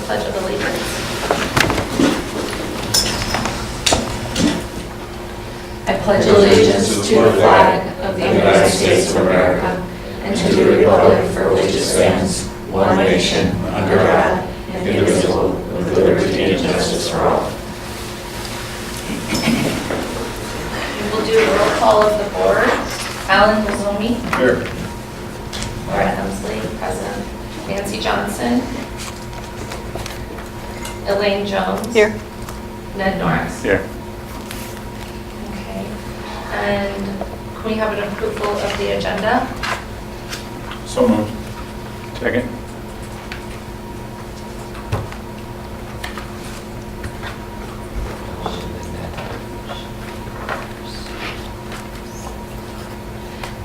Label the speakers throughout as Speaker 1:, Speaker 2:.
Speaker 1: Pledge of Allegiance. I pledge allegiance to the flag of the United States of America and to the republic for which it stands, one nation, under God, indivisible, with liberty and justice for all. We will do a roll call of the board. Alan Bolzomi.
Speaker 2: Here.
Speaker 1: Laura Hemsley, present. Nancy Johnson. Elaine Jones.
Speaker 3: Here.
Speaker 1: Ned Norris.
Speaker 2: Here.
Speaker 1: Okay. And can we have an approval of the agenda?
Speaker 2: So moved. Second.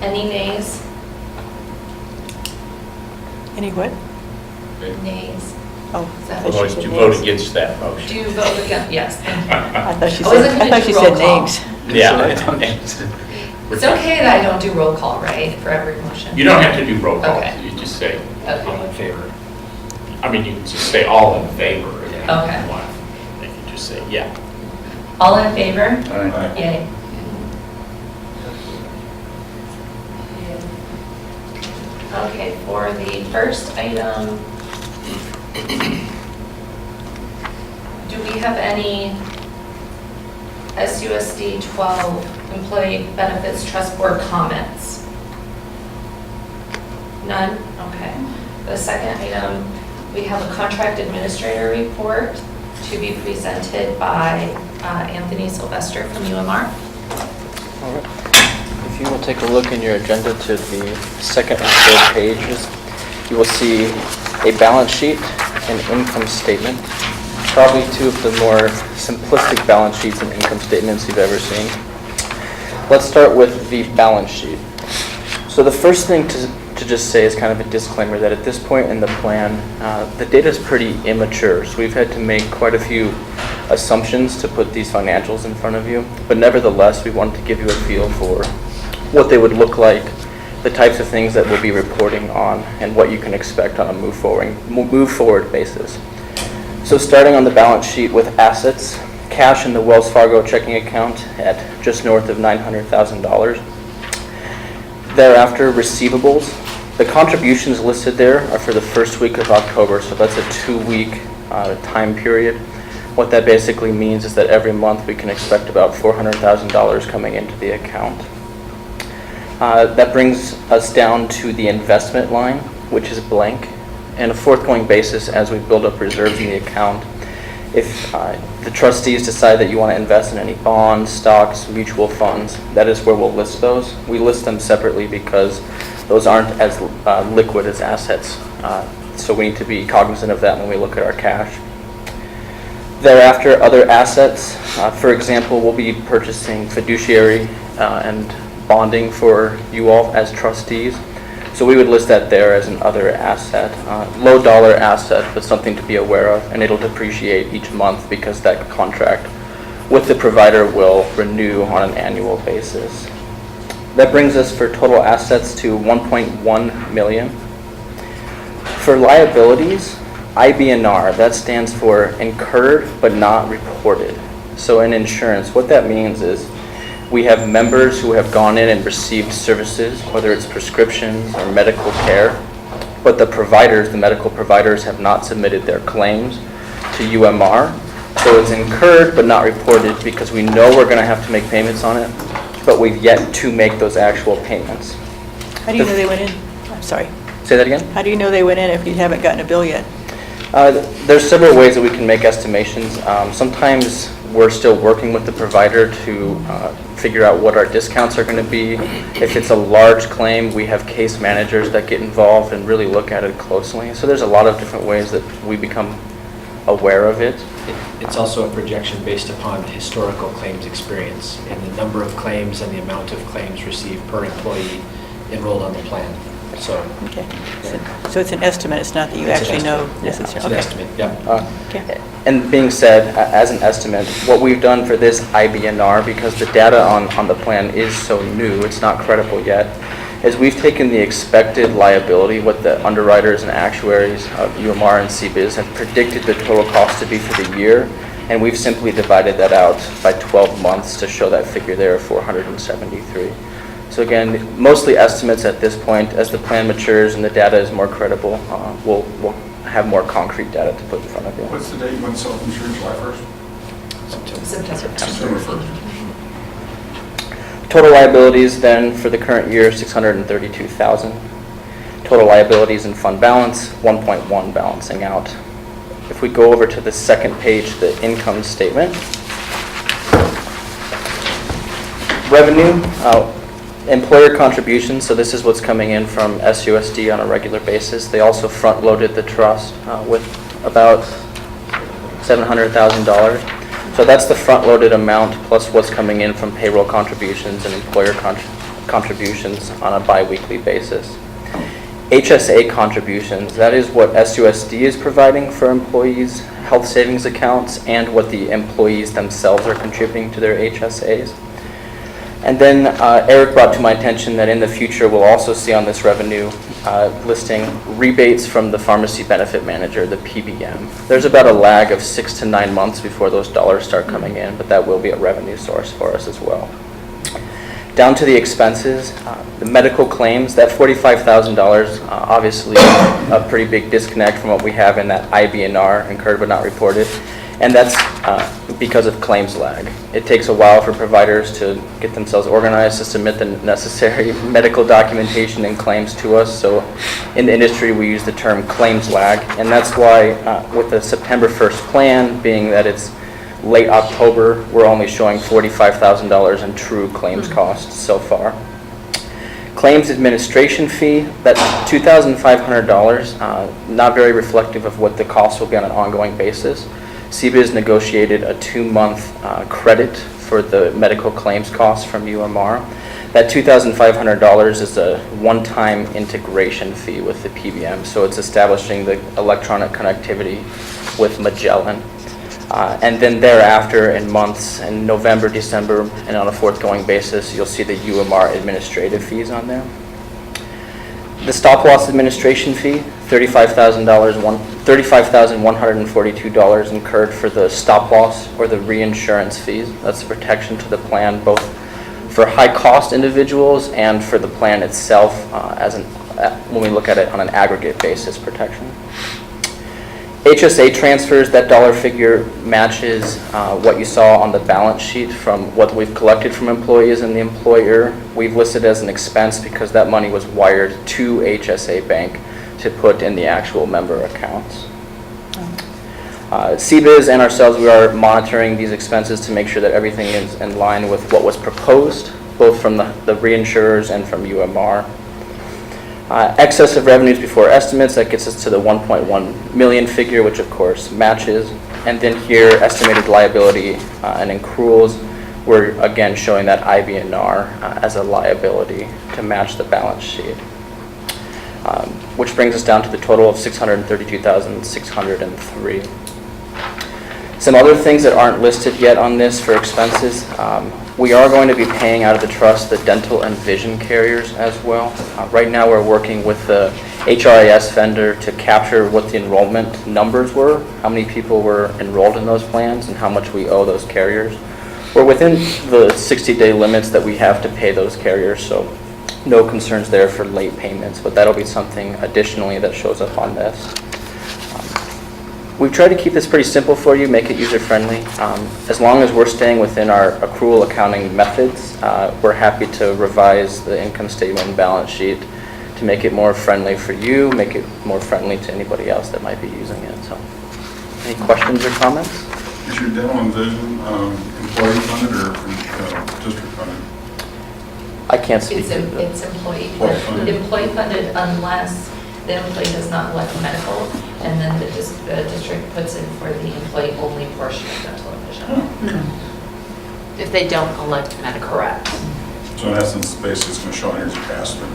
Speaker 1: Any nays?
Speaker 3: Any what?
Speaker 1: Nays.
Speaker 3: Oh,
Speaker 1: Is that
Speaker 3: I thought
Speaker 1: what
Speaker 3: she
Speaker 2: Otherwise,
Speaker 3: said
Speaker 2: you vote
Speaker 3: names.
Speaker 2: against that
Speaker 1: Do
Speaker 2: motion.
Speaker 1: you vote against? Yes. Thank you.
Speaker 3: I thought she
Speaker 1: I wasn't
Speaker 3: said,
Speaker 1: gonna do roll call.
Speaker 3: names.
Speaker 2: Yeah.
Speaker 1: It's okay that I don't do roll call, right, for every motion?
Speaker 2: You don't have to do roll call.
Speaker 1: Okay.
Speaker 2: You just say,
Speaker 1: Okay.
Speaker 4: All in favor?
Speaker 2: I mean, you can just say all in favor. if you
Speaker 1: Okay.
Speaker 2: want. You can just say, yeah.
Speaker 1: All in favor?
Speaker 2: Aye.
Speaker 1: Yay. Okay, for the first item, do we have any SUSD 12 Employee Benefits Trust Board comments? None? Okay. The second item, we have a contract administrator report to be presented by Anthony Sylvester from UMR.
Speaker 4: All right. If you will take a look in your agenda to the second and third pages, you will see a balance sheet and income statement. Probably two of the more simplistic balance sheets and income statements you've ever seen. Let's start with the balance sheet. So the first thing to just say is kind of a disclaimer that at this point in the plan, the data is pretty immature. So we've had to make quite a few assumptions to put these financials in front of you. But nevertheless, we wanted to give you a feel for what they would look like, the types of things that we'll be reporting on, and what you can expect on a move forward basis. So starting on the balance sheet with assets, cash in the Wells Fargo checking account at just north of $900,000. Thereafter, receivables. The contributions listed there are for the first week of October, so that's a 2-week time period. What that basically means is that every month we can expect about $400,000 coming into the account. That brings us down to the investment line, which is blank. And a forthgoing basis, as we build up reserves in the account, if the trustees decide that you want to invest in any bonds, stocks, mutual funds, that is where we'll list those. We list them separately because those aren't as liquid as assets. So we need to be cognizant of that when we look at our cash. Thereafter, other assets. For example, we'll be purchasing fiduciary and bonding for you all as trustees. So we would list that there as an other asset, low dollar asset, but something to be aware of, and it'll depreciate each month because that contract with the provider will renew on an annual basis. That brings us for total assets to $1.1 million. For liabilities, IBNR, that stands for incurred but not reported. So in insurance, what that means is we have members who have gone in and received services, whether it's prescriptions or medical care, but the medical providers have not submitted their claims to UMR. So it's incurred but not reported because we know we're going to have to make payments on it, but we've yet to make those actual payments.
Speaker 3: How do you know they went in? I'm sorry.
Speaker 4: Say that again?
Speaker 3: How do you know they went in if you haven't gotten a bill yet?
Speaker 4: There's several ways that we can make estimations. Sometimes we're still working with the provider to figure out what our discounts are going to be. If it's a large claim, we have case managers that get involved and really look at it closely. So there's a lot of different ways that we become aware of it.
Speaker 5: It's also a projection based upon historical claims experience and the number of claims and the amount of claims received per employee enrolled on the plan. So
Speaker 3: Okay. So it's an estimate, it's not that you
Speaker 5: It's an
Speaker 3: actually know
Speaker 5: estimate. It's
Speaker 3: necessarily.
Speaker 5: an
Speaker 3: Okay.
Speaker 5: estimate, yeah.
Speaker 3: Okay.
Speaker 4: And being said, as an estimate, what we've done for this IBNR, because the data on the plan is so new, it's not credible yet, is we've taken the expected liability, what the underwriters and actuaries of UMR and CBIZ have predicted the total cost to be for the year, and we've simply divided that out by 12 months to show that figure there of 473. So again, mostly estimates at this point. As the plan matures and the data is more credible, we'll have more concrete data to put in front of you.
Speaker 6: What's the date when self-insured, July 1st? September 1st.
Speaker 4: Total liabilities then for the current year, $632,000. Total liabilities and fund balance, 1.1 balancing out. If we go over to the second page, the income statement. Revenue, employer contributions, so this is what's coming in from SUSD on a regular basis. They also front-loaded the trust with about $700,000. So that's the front-loaded amount plus what's coming in from payroll contributions and employer contributions on a bi-weekly basis. HSA contributions, that is what SUSD is providing for employees' health savings accounts and what the employees themselves are contributing to their HSAs. And then Eric brought to my attention that in the future we'll also see on this revenue listing rebates from the pharmacy benefit manager, the PBM. There's about a lag of 6 to 9 months before those dollars start coming in, but that will be a revenue source for us as well. Down to the expenses, the medical claims, that $45,000, obviously a pretty big disconnect from what we have in that IBNR, incurred but not reported. And that's because of claims lag. It takes a while for providers to get themselves organized to submit the necessary medical documentation and claims to us. So in the industry, we use the term claims lag. And that's why with the September 1st plan, being that it's late October, we're only showing $45,000 in true claims costs so far. Claims administration fee, that's $2,500, not very reflective of what the cost will be on an ongoing basis. CBIZ negotiated a 2-month credit for the medical claims costs from UMR. That $2,500 is a one-time integration fee with the PBM, so it's establishing the electronic connectivity with Magellan. And then thereafter, in months, in November, December, and on a forthgoing basis, you'll see the UMR administrative fees on there. The stop-loss administration fee, $35,142 incurred for the stop-loss or the reinsurance fees. That's the protection to the plan, both for high-cost individuals and for the plan itself when we look at it on an aggregate basis protection. HSA transfers, that dollar figure matches what you saw on the balance sheet from what we've collected from employees and the employer. We've listed as an expense because that money was wired to HSA Bank to put in the actual member accounts. CBIZ and ourselves, we are monitoring these expenses to make sure that everything is in line with what was proposed, both from the reinsurers and from UMR. Excess of revenues before estimates, that gets us to the 1.1 million figure, which of course matches. And then here, estimated liability and accruals, we're again showing that IBNR as a liability to match the balance sheet. Which brings us down to the total of $632,603. Some other things that aren't listed yet on this for expenses. We are going to be paying out of the trust the dental and vision carriers as well. Right now we're working with the HRIS vendor to capture what the enrollment numbers were, how many people were enrolled in those plans, and how much we owe those carriers. We're within the 60-day limits that we have to pay those carriers, so no concerns there for late payments, but that'll be something additionally that shows up on this. We've tried to keep this pretty simple for you, make it user-friendly. As long as we're staying within our accrual accounting methods, we're happy to revise the income statement and balance sheet to make it more friendly for you, make it more friendly to anybody else that might be using it. So, any questions or comments?
Speaker 6: Is your dental and vision employee funded or district funded?
Speaker 4: I can't speak to that.
Speaker 1: It's employee
Speaker 6: Employee funded.
Speaker 1: funded unless the employee does not elect medical, and then the district puts in for the employee-only portion of dental and vision.
Speaker 7: If they don't elect medical.
Speaker 1: Correct.
Speaker 6: So in essence, basically it's going to show on here as a pass-through.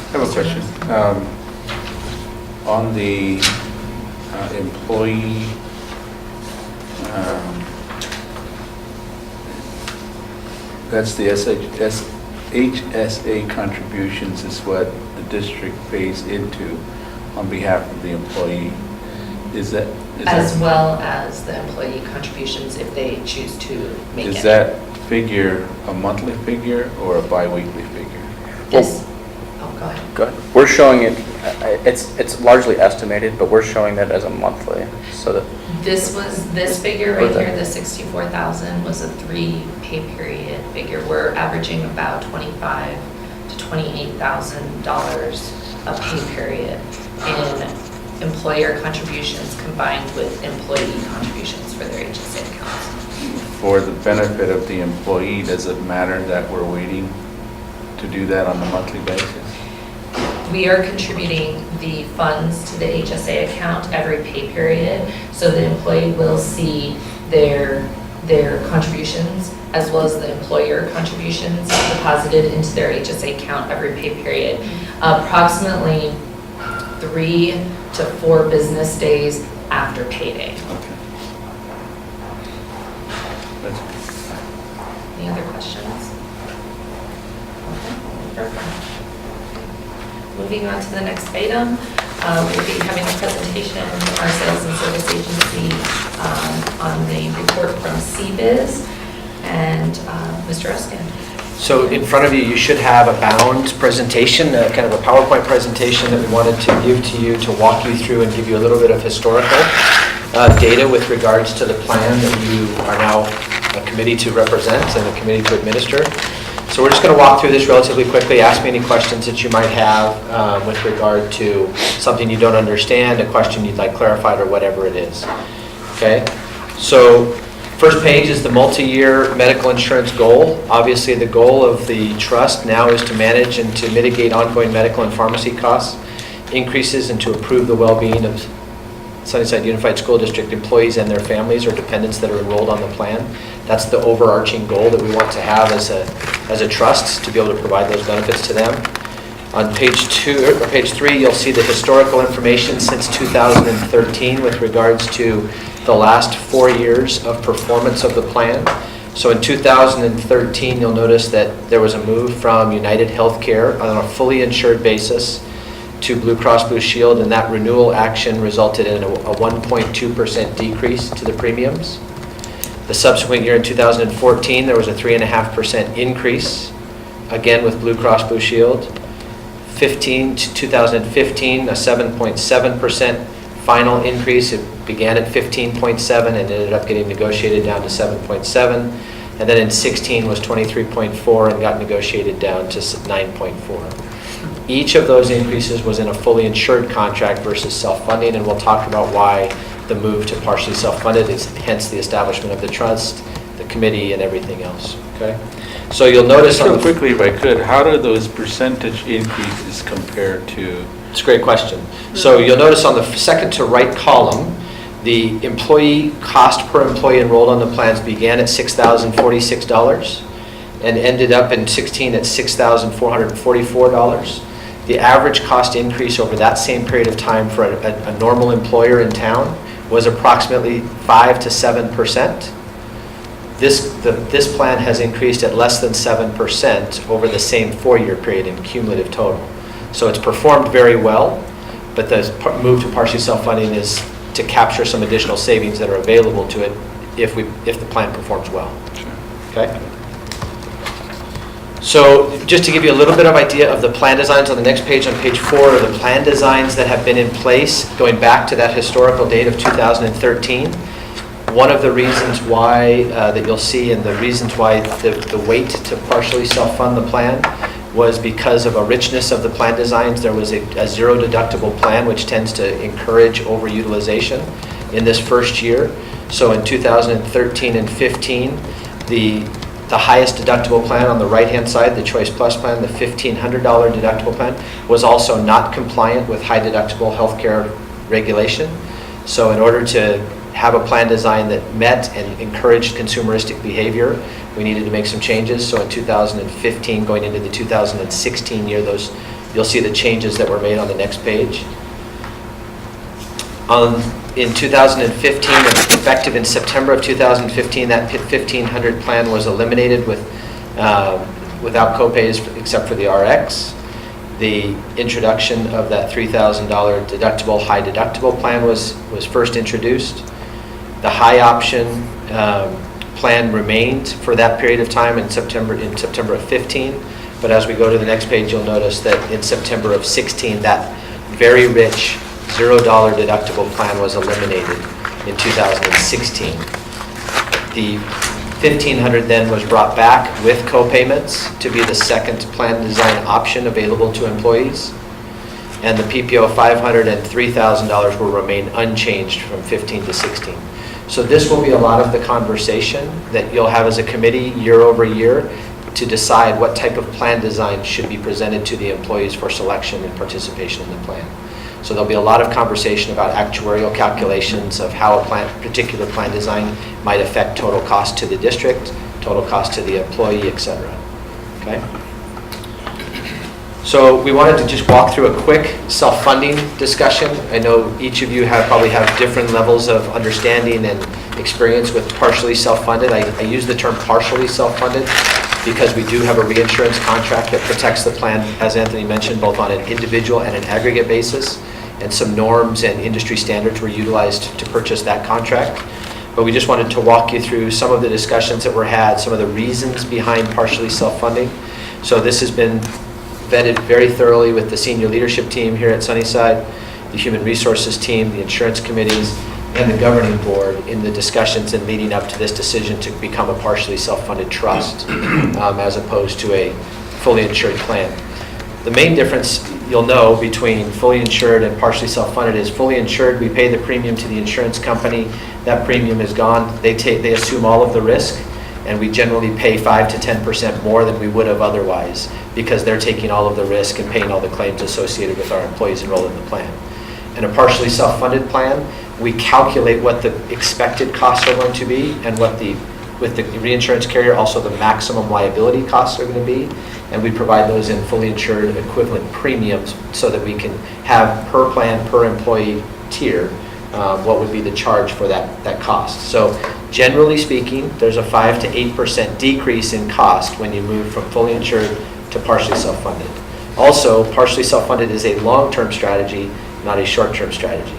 Speaker 8: I have a question. On the employee that's the HSA contributions is what the district pays into on behalf of the employee. Is that?
Speaker 7: As well as the employee contributions if they choose to make it.
Speaker 8: Is that figure a monthly figure or a bi-weekly figure?
Speaker 7: This, oh, go ahead.
Speaker 4: Go ahead. We're showing it, it's largely estimated, but we're showing that as a monthly, so that,
Speaker 7: This figure right here, the 64,000 was a 3 pay period figure. We're averaging about $25,000 to $28,000 a pay period in employer contributions combined with employee contributions for their HSA accounts.
Speaker 8: For the benefit of the employee, does it matter that we're waiting to do that on a monthly basis?
Speaker 7: We are contributing the funds to the HSA account every pay period, so the employee will see their contributions as well as the employer contributions deposited into their HSA account every pay period. Approximately 3 to 4 business days after payday.
Speaker 8: Okay. That's
Speaker 7: Any other questions? Okay, perfect. Moving on to the next item, we'll be having a presentation from our sales and service agency on the report from CBIZ and Mr. Eskin.
Speaker 5: So in front of you, you should have a bound presentation, kind of a PowerPoint presentation that we wanted to give to you to walk you through and give you a little bit of historical data with regards to the plan that you are now a committee to represent and a committee to administer. So we're just going to walk through this relatively quickly, ask me any questions that you might have with regard to something you don't understand, a question you'd like clarified, or whatever it is. Okay? So first page is the multi-year medical insurance goal. Obviously, the goal of the trust now is to manage and to mitigate ongoing medical and pharmacy costs, increases, and to improve the well-being of Sunnyside Unified School District employees and their families or dependents that are enrolled on the plan. That's the overarching goal that we want to have as a trust, to be able to provide those benefits to them. On page 3, you'll see the historical information since 2013 with regards to the last 4 years of performance of the plan. So in 2013, you'll notice that there was a move from United Healthcare on a fully insured basis to Blue Cross Blue Shield, and that renewal action resulted in a 1.2% decrease to the premiums. The subsequent year in 2014, there was a 3.5% increase, again with Blue Cross Blue Shield. 2015, a 7.7% final increase. It began at 15.7 and ended up getting negotiated down to 7.7. And then in 16 was 23.4 and got negotiated down to 9.4. Each of those increases was in a fully insured contract versus self-funding, and we'll talk about why the move to partially self-funded is hence the establishment of the trust, the committee, and everything else. Okay, so you'll notice
Speaker 8: real quickly, if I could, how do those percentage increases compare to?
Speaker 5: It's a great question. So you'll notice on the second to right column, the employee cost per employee enrolled on the plans began at $6,046 and ended up in 16 at $6,444. The average cost increase over that same period of time for a normal employer in town was approximately 5 to 7%. This plan has increased at less than 7% over the same 4-year period in cumulative total. So it's performed very well, but the move to partially self-funding is to capture some additional savings that are available to it if the plan performs well. Okay? So just to give you a little bit of idea of the plan designs, on the next page, on page 4, are the plan designs that have been in place going back to that historical date of 2013. One of the reasons why that you'll see, and the reasons why the weight to partially self-fund the plan was because of a richness of the plan designs. There was a zero deductible plan, which tends to encourage overutilization in this first year. So in 2013 and 15, the highest deductible plan on the right-hand side, the Choice Plus plan, the $1,500 deductible plan, was also not compliant with high deductible healthcare regulation. So in order to have a plan design that met and encouraged consumeristic behavior, we needed to make some changes. So in 2015, going into the 2016 year, you'll see the changes that were made on the next page. In 2015, effective in September of 2015, that $1,500 plan was eliminated with without copays except for the RX. The introduction of that $3,000 deductible, high deductible plan was first introduced. The high option plan remained for that period of time in September of 15. But as we go to the next page, you'll notice that in September of 16, that very rich $0 deductible plan was eliminated in 2016. The $1,500 then was brought back with co-payments to be the second plan design option available to employees. And the PPO $500 and $3,000 will remain unchanged from 15 to 16. So this will be a lot of the conversation that you'll have as a committee year over year to decide what type of plan design should be presented to the employees for selection and participation in the plan. So there'll be a lot of conversation about actuarial calculations of how a particular plan design might affect total cost to the district, total cost to the employee, et cetera. Okay? So we wanted to just walk through a quick self-funding discussion. I know each of you probably have different levels of understanding and experience with partially self-funded. I use the term partially self-funded because we do have a reinsurance contract that protects the plan, as Anthony mentioned, both on an individual and an aggregate basis, and some norms and industry standards were utilized to purchase that contract. But we just wanted to walk you through some of the discussions that were had, some of the reasons behind partially self-funding. So this has been vetted very thoroughly with the senior leadership team here at Sunnyside, the human resources team, the insurance committees, and the governing board in the discussions and leading up to this decision to become a partially self-funded trust as opposed to a fully insured plan. The main difference you'll know between fully insured and partially self-funded is fully insured, we pay the premium to the insurance company, that premium is gone, they assume all of the risk, and we generally pay 5 to 10% more than we would have otherwise because they're taking all of the risk and paying all the claims associated with our employees enrolled in the plan. In a partially self-funded plan, we calculate what the expected costs are going to be and what with the reinsurance carrier, also the maximum liability costs are going to be, and we provide those in fully insured equivalent premiums so that we can have per plan, per employee tier, what would be the charge for that cost. So generally speaking, there's a 5 to 8% decrease in cost when you move from fully insured to partially self-funded. Also, partially self-funded is a long-term strategy, not a short-term strategy.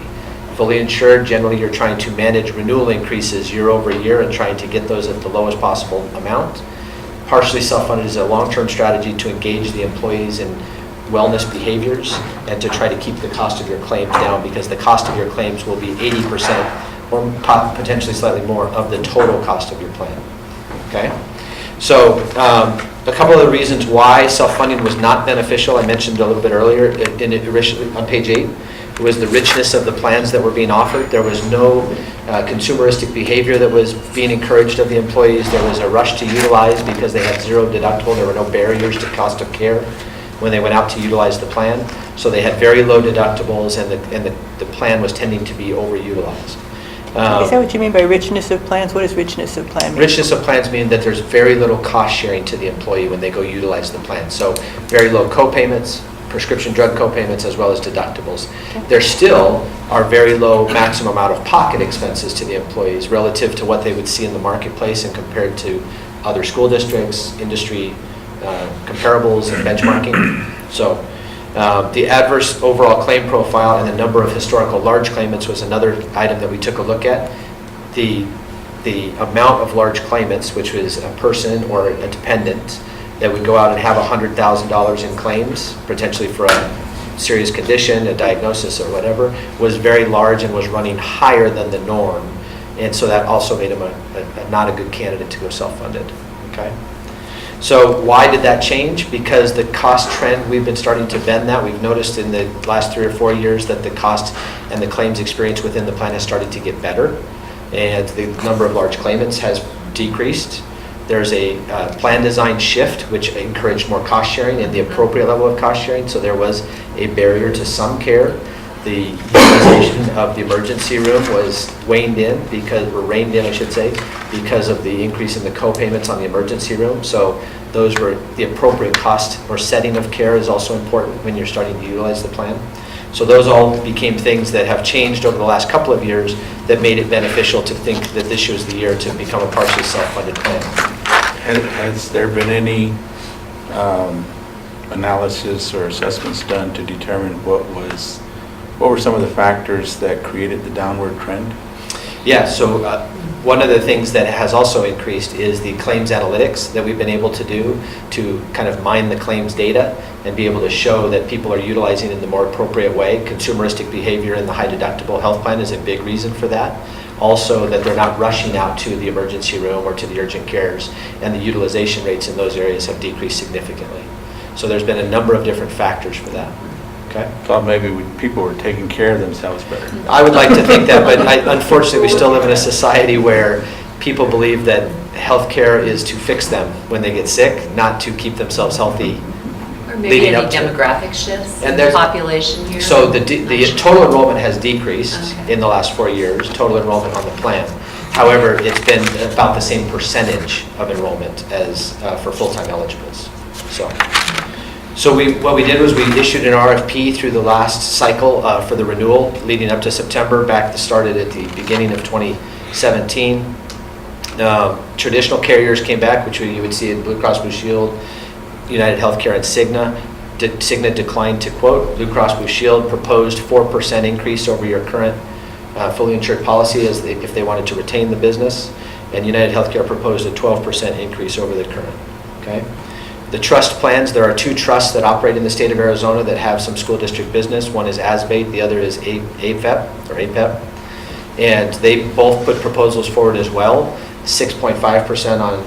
Speaker 5: Fully insured, generally you're trying to manage renewal increases year over year and trying to get those at the lowest possible amount. Partially self-funded is a long-term strategy to engage the employees in wellness behaviors and to try to keep the cost of your claims down because the cost of your claims will be 80% or potentially slightly more of the total cost of your plan. Okay? So a couple of the reasons why self-funding was not beneficial, I mentioned a little bit earlier on page 8, was the richness of the plans that were being offered. There was no consumeristic behavior that was being encouraged of the employees. There was a rush to utilize because they had zero deductible. There were no barriers to cost of care when they went out to utilize the plan. So they had very low deductibles and the plan was tending to be overutilized.
Speaker 3: Is that what you mean by richness of plans? What does richness of plan mean?
Speaker 5: Richness of plans mean that there's very little cost sharing to the employee when they go utilize the plan. So very low co-payments, prescription drug co-payments, as well as deductibles.
Speaker 3: Okay.
Speaker 5: There still are very low maximum out-of-pocket expenses to the employees relative to what they would see in the marketplace and compared to other school districts, industry comparables and benchmarking. So the adverse overall claim profile and the number of historical large claimants was another item that we took a look at. The amount of large claimants, which was a person or a dependent, that would go out and have $100,000 in claims, potentially for a serious condition, a diagnosis or whatever, was very large and was running higher than the norm. And so that also made him not a good candidate to go self-funded. Okay? So why did that change? Because the cost trend, we've been starting to bend that. We've noticed in the last 3 or 4 years that the cost and the claims experience within the plan has started to get better. And the number of large claimants has decreased. There's a plan design shift, which encouraged more cost sharing and the appropriate level of cost sharing. So there was a barrier to some care. The utilization of the emergency room was reined in, I should say, because of the increase in the co-payments on the emergency room. So those were the appropriate cost or setting of care is also important when you're starting to utilize the plan. So those all became things that have changed over the last couple of years that made it beneficial to think that this was the year to become a partially self-funded plan.
Speaker 8: Has there been any analysis or assessments done to determine what were some of the factors that created the downward trend?
Speaker 5: Yeah, so one of the things that has also increased is the claims analytics that we've been able to do to kind of mine the claims data and be able to show that people are utilizing it in the more appropriate way. Consumeristic behavior in the high deductible health plan is a big reason for that. Also, that they're not rushing out to the emergency room or to the urgent cares, and the utilization rates in those areas have decreased significantly. So there's been a number of different factors for that. Okay.
Speaker 8: Thought maybe people were taking care of themselves better.
Speaker 5: I would like to think that, but unfortunately, we still live in a society where people believe that healthcare is to fix them when they get sick, not to keep themselves healthy.
Speaker 1: Or maybe
Speaker 5: leading
Speaker 1: any
Speaker 5: up to-
Speaker 1: demographic shifts in
Speaker 5: And
Speaker 1: the
Speaker 5: there's-
Speaker 1: population here?
Speaker 5: So the total enrollment has decreased
Speaker 1: Okay.
Speaker 5: in the last 4 years, total enrollment on the plan. However, it's been about the same percentage of enrollment as for full-time eligibles. So what we did was we issued an RFP through the last cycle for the renewal leading up to September, started at the beginning of 2017. Traditional carriers came back, which you would see in Blue Cross Blue Shield, United Healthcare, and Cigna. Cigna declined to quote. Blue Cross Blue Shield proposed 4% increase over your current fully insured policy if they wanted to retain the business. And United Healthcare proposed a 12% increase over the current. Okay. The trust plans, there are 2 trusts that operate in the state of Arizona that have some school district business. One is ASBATE, the other is APEP, or APEP. And they both put proposals forward as well, 6.5% on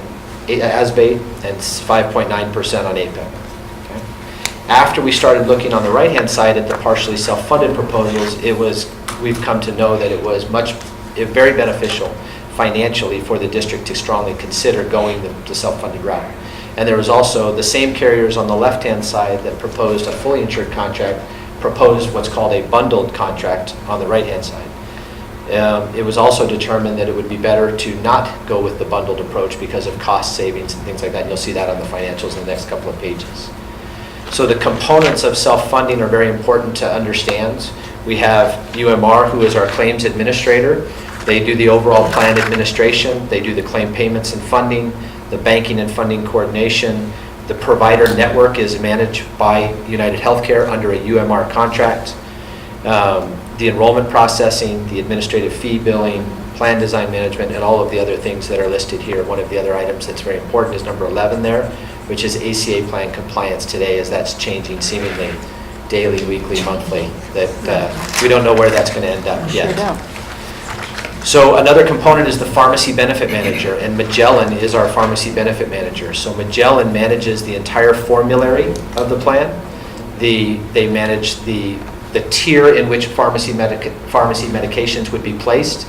Speaker 5: ASBATE and 5.9% on APEP. Okay. After we started looking on the right-hand side at the partially self-funded proposals, we've come to know that it was very beneficial financially for the district to strongly consider going the self-funded route. And there was also the same carriers on the left-hand side that proposed a fully insured contract, proposed what's called a bundled contract on the right-hand side. It was also determined that it would be better to not go with the bundled approach because of cost savings and things like that. And you'll see that on the financials in the next couple of pages. So the components of self-funding are very important to understand. We have UMR, who is our claims administrator. They do the overall plan administration. They do the claim payments and funding, the banking and funding coordination. The provider network is managed by United Healthcare under a UMR contract. The enrollment processing, the administrative fee billing, plan design management, and all of the other things that are listed here. One of the other items that's very important is number 11 there, which is ACA plan compliance today, as that's changing seemingly daily, weekly, monthly. That we don't know where that's going to end up yet.
Speaker 3: Sure don't.
Speaker 5: So another component is the pharmacy benefit manager, and Magellan is our pharmacy benefit manager. So Magellan manages the entire formulary of the plan. They manage the tier in which pharmacy medications would be placed.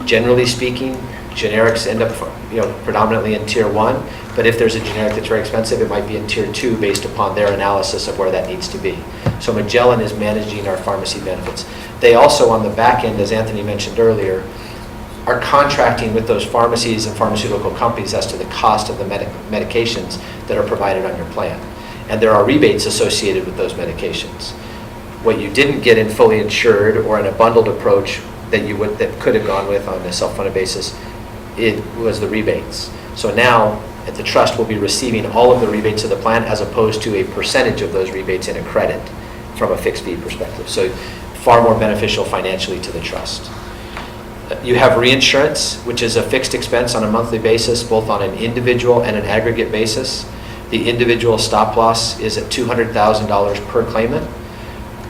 Speaker 5: Generally speaking, generics end up predominantly in tier 1, but if there's a generic that's very expensive, it might be in tier 2 based upon their analysis of where that needs to be. So Magellan is managing our pharmacy benefits. They also, on the back end, as Anthony mentioned earlier, are contracting with those pharmacies and pharmaceutical companies as to the cost of the medications that are provided on your plan. And there are rebates associated with those medications. What you didn't get in fully insured or in a bundled approach that could have gone with on a self-funded basis, it was the rebates. So now, at the trust, we'll be receiving all of the rebates of the plan as opposed to a percentage of those rebates in a credit from a fixed fee perspective. So far more beneficial financially to the trust. You have reinsurance, which is a fixed expense on a monthly basis, both on an individual and an aggregate basis. The individual stop loss is at $200,000 per claimant.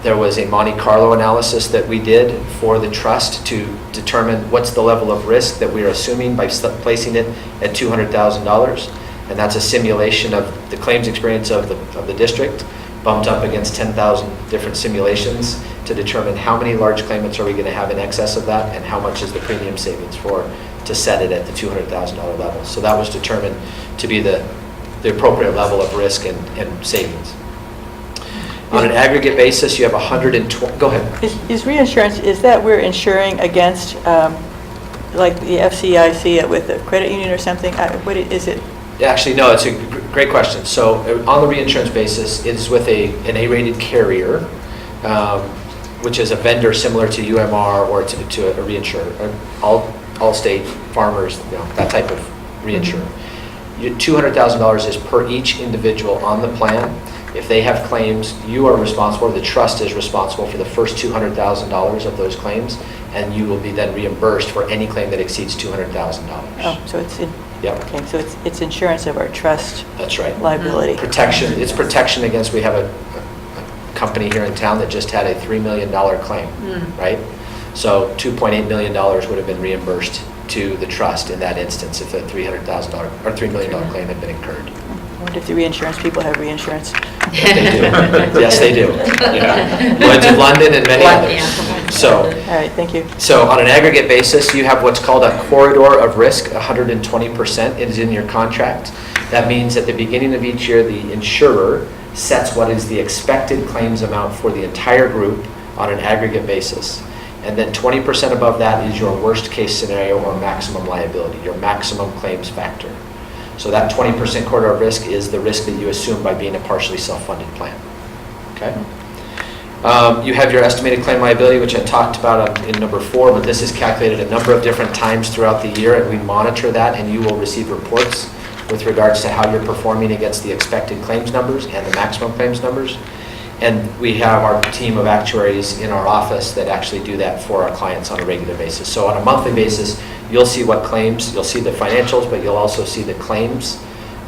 Speaker 5: There was a Monte Carlo analysis that we did for the trust to determine what's the level of risk that we are assuming by placing it at $200,000. And that's a simulation of the claims experience of the district, bumped up against 10,000 different simulations to determine how many large claimants are we going to have in excess of that and how much is the premium savings to set it at the $200,000 level. So that was determined to be the appropriate level of risk and savings. On an aggregate basis, you have 120, go ahead.
Speaker 3: Is reinsurance, is that we're insuring against, like the FCIC with a credit union or something? What is it?
Speaker 5: Actually, no, it's a great question. So on the reinsurance basis, it's with an A-rated carrier, which is a vendor similar to UMR or to a reinsurer, Allstate, Farmers, that type of reinsurer. $200,000 is per each individual on the plan. If they have claims, you are responsible, the trust is responsible for the first $200,000 of those claims, and you will be then reimbursed for any claim that exceeds $200,000.
Speaker 3: Oh, so it's,
Speaker 5: Yep.
Speaker 3: okay, so it's insurance of our trust
Speaker 5: That's right.
Speaker 3: liability.
Speaker 5: Protection, it's protection against, we have a company here in town that just had a $3 million claim, right? So $2.8 million would have been reimbursed to the trust in that instance if a $300,000 or $3 million claim had been incurred.
Speaker 3: I wonder if the reinsurance people have reinsurance.
Speaker 5: They do. Yes, they do. Yeah. Lloyd's of London and many others. So,
Speaker 3: All right, thank you.
Speaker 5: so on an aggregate basis, you have what's called a corridor of risk, 120% is in your contract. That means at the beginning of each year, the insurer sets what is the expected claims amount for the entire group on an aggregate basis. And then 20% above that is your worst case scenario or maximum liability, your maximum claims factor. So that 20% corridor of risk is the risk that you assume by being a partially self-funded plan. Okay? You have your estimated claim liability, which I talked about in number 4, but this is calculated a number of different times throughout the year, and we monitor that, and you will receive reports with regards to how you're performing against the expected claims numbers and the maximum claims numbers. And we have our team of actuaries in our office that actually do that for our clients on a regular basis. So on a monthly basis, you'll see what claims, you'll see the financials, but you'll also see the claims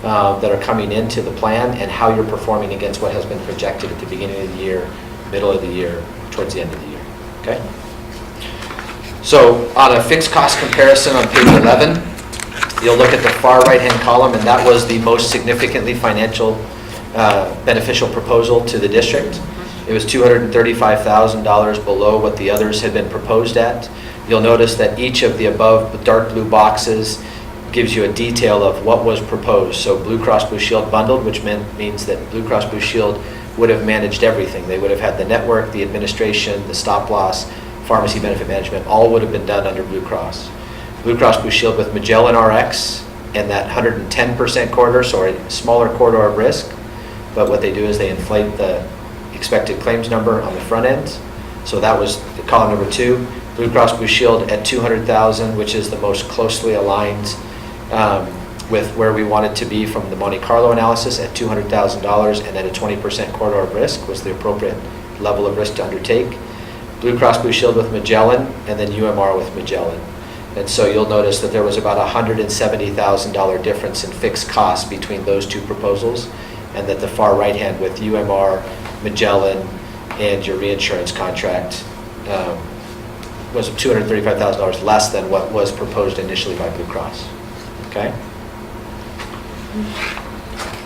Speaker 5: that are coming into the plan and how you're performing against what has been projected at the beginning of the year, middle of the year, towards the end of the year. Okay? So on a fixed cost comparison on page 11, you'll look at the far right-hand column, and that was the most significantly beneficial proposal to the district. It was $235,000 below what the others had been proposed at. You'll notice that each of the above dark blue boxes gives you a detail of what was proposed. So Blue Cross Blue Shield bundled, which means that Blue Cross Blue Shield would have managed everything. They would have had the network, the administration, the stop loss, pharmacy benefit management, all would have been done under Blue Cross. Blue Cross Blue Shield with Magellan RX and that 110% corridor, so a smaller corridor of risk. But what they do is they inflate the expected claims number on the front end. So that was column number 2. Blue Cross Blue Shield at $200,000, which is the most closely aligned with where we wanted to be from the Monte Carlo analysis at $200,000, and at a 20% corridor of risk was the appropriate level of risk to undertake. Blue Cross Blue Shield with Magellan, and then UMR with Magellan. And so you'll notice that there was about a $170,000 difference in fixed costs between those two proposals, and that the far right hand with UMR, Magellan, and your reinsurance contract was $235,000 less than what was proposed initially by Blue Cross. Okay?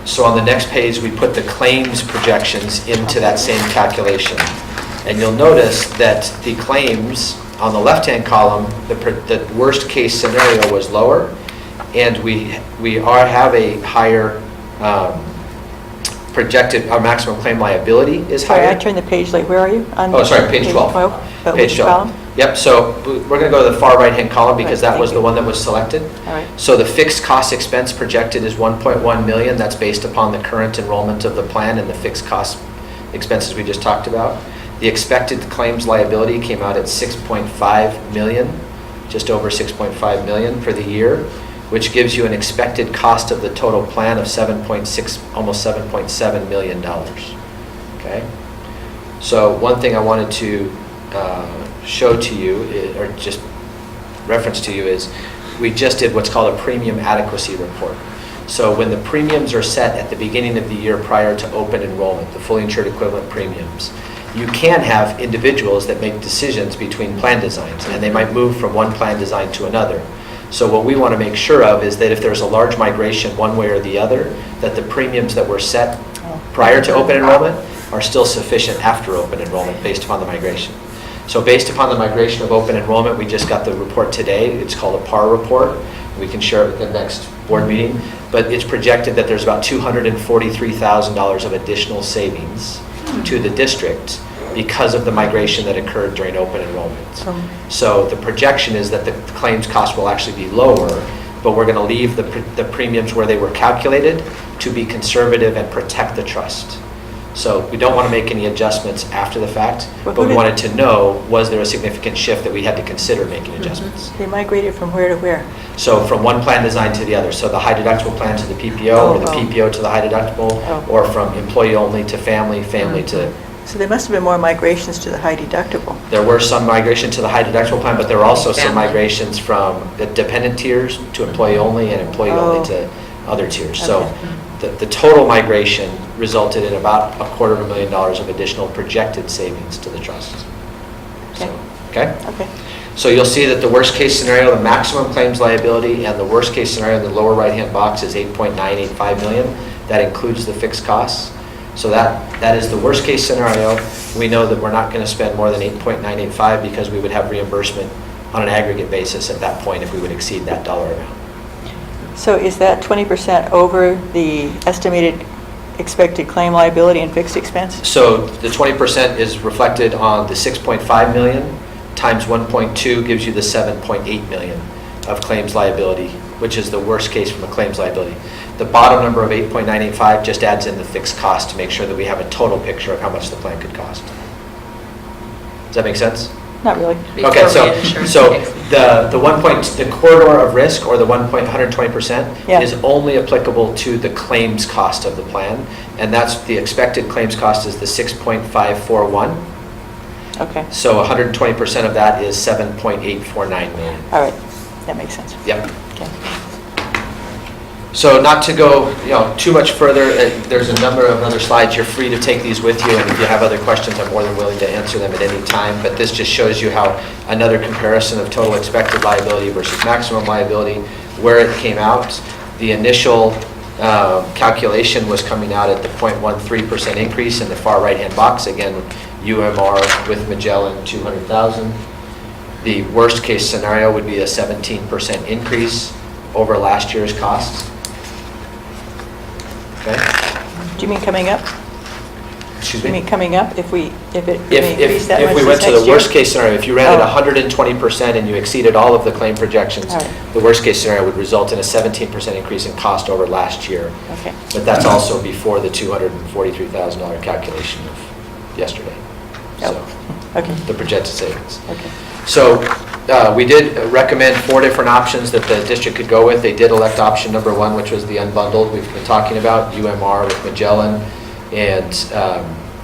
Speaker 5: So on the next page, we put the claims projections into that same calculation. And you'll notice that the claims on the left-hand column, the worst case scenario was lower, and we have a higher projected, our maximum claim liability is higher.
Speaker 3: Sorry, I turned the page, like, where are you?
Speaker 5: Oh, sorry, page 12.
Speaker 3: But
Speaker 5: Page
Speaker 3: which
Speaker 5: 12.
Speaker 3: column?
Speaker 5: Yep, so we're going to go to the far right-hand column because
Speaker 3: Right,
Speaker 5: that was
Speaker 3: thank
Speaker 5: the
Speaker 3: you.
Speaker 5: one that was selected.
Speaker 3: All right.
Speaker 5: So the fixed cost expense projected is 1.1 million. That's based upon the current enrollment of the plan and the fixed cost expenses we just talked about. The expected claims liability came out at 6.5 million, just over 6.5 million for the year, which gives you an expected cost of the total plan of 7.6, almost $7.7 million. Okay? So one thing I wanted to show to you, or just reference to you, is we just did what's called a premium adequacy report. So when the premiums are set at the beginning of the year prior to open enrollment, the fully insured equivalent premiums, you can have individuals that make decisions between plan designs, and they might move from one plan design to another. So what we want to make sure of is that if there's a large migration one way or the other, that the premiums that were set prior to open enrollment are still sufficient after open enrollment based upon the migration. So based upon the migration of open enrollment, we just got the report today. It's called a PAR report. We can share it at the next board meeting. But it's projected that there's about $243,000 of additional savings to the district because of the migration that occurred during open enrollment. So the projection is that the claims cost will actually be lower, but we're going to leave the premiums where they were calculated to be conservative and protect the trust. So we don't want to make any adjustments after the fact,
Speaker 3: Well,
Speaker 5: but
Speaker 3: who
Speaker 5: we
Speaker 3: did-
Speaker 5: wanted to know, was there a significant shift that we had to consider making adjustments?
Speaker 3: They migrated from where to where?
Speaker 5: So from one plan design to the other, so the high deductible plan to the PPO, or the
Speaker 3: Oh, oh.
Speaker 5: PPO to the high deductible,
Speaker 3: Oh.
Speaker 5: or from employee only to family, family to,
Speaker 3: So there must have been more migrations to the high deductible.
Speaker 5: there were some migration to the high deductible plan, but there were also some
Speaker 7: Family.
Speaker 5: migrations from the dependent tiers to employee only and employee only
Speaker 3: Oh.
Speaker 5: to other tiers. So
Speaker 3: Okay.
Speaker 5: the total migration resulted in about $250,000 of additional projected savings to the trust. So, okay?
Speaker 3: Okay.
Speaker 5: So you'll see that the worst-case scenario, the maximum claims liability, and the worst-case scenario in the lower right-hand box is 8.985 million. That includes the fixed costs. So that is the worst-case scenario. We know that we're not going to spend more than 8.985 because we would have reimbursement on an aggregate basis at that point if we would exceed that dollar amount.
Speaker 3: So is that 20% over the estimated expected claim liability and fixed expense?
Speaker 5: So the 20% is reflected on the 6.5 million times 1.2 gives you the 7.8 million of claims liability, which is the worst case from a claims liability. The bottom number of 8.985 just adds in the fixed cost to make sure that we have a total picture of how much the plan could cost. Does that make sense?
Speaker 3: Not really.
Speaker 5: Okay,
Speaker 7: Before
Speaker 5: so,
Speaker 7: reinsurance
Speaker 5: so
Speaker 7: kicks in.
Speaker 5: the corridor of risk, or the 120%
Speaker 3: Yeah.
Speaker 5: is only applicable to the claims cost of the plan, and that's, the expected claims cost is the 6.541.
Speaker 3: Okay.
Speaker 5: So 120% of that is 7.849 million.
Speaker 3: All right. That makes sense.
Speaker 5: Yep.
Speaker 3: Okay.
Speaker 5: So not to go, too much further, there's a number of other slides. You're free to take these with you, and if you have other questions, I'm more than willing to answer them at any time. But this just shows you how another comparison of total expected liability versus maximum liability, where it came out. The initial calculation was coming out at the 0.13% increase in the far right-hand box. Again, UMR with Magellan, 200,000. The worst-case scenario would be a 17% increase over last year's costs. Okay?
Speaker 3: Do you mean coming up?
Speaker 5: Excuse
Speaker 3: You
Speaker 5: me?
Speaker 3: mean coming up if we
Speaker 5: If
Speaker 3: increase that much
Speaker 5: if we
Speaker 3: this
Speaker 5: went to
Speaker 3: next
Speaker 5: the
Speaker 3: year?
Speaker 5: worst-case scenario, if you ran at
Speaker 3: Oh.
Speaker 5: 120% and you exceeded all of the claim projections,
Speaker 3: All right.
Speaker 5: the worst-case scenario would result in a 17% increase in cost over last year.
Speaker 3: Okay.
Speaker 5: But that's also before the $243,000 calculation of yesterday. So,
Speaker 3: Oh, okay.
Speaker 5: the projected savings.
Speaker 3: Okay.
Speaker 5: So we did recommend 4 different options that the district could go with. They did elect option number 1, which was the unbundled we've been talking about, UMR with Magellan and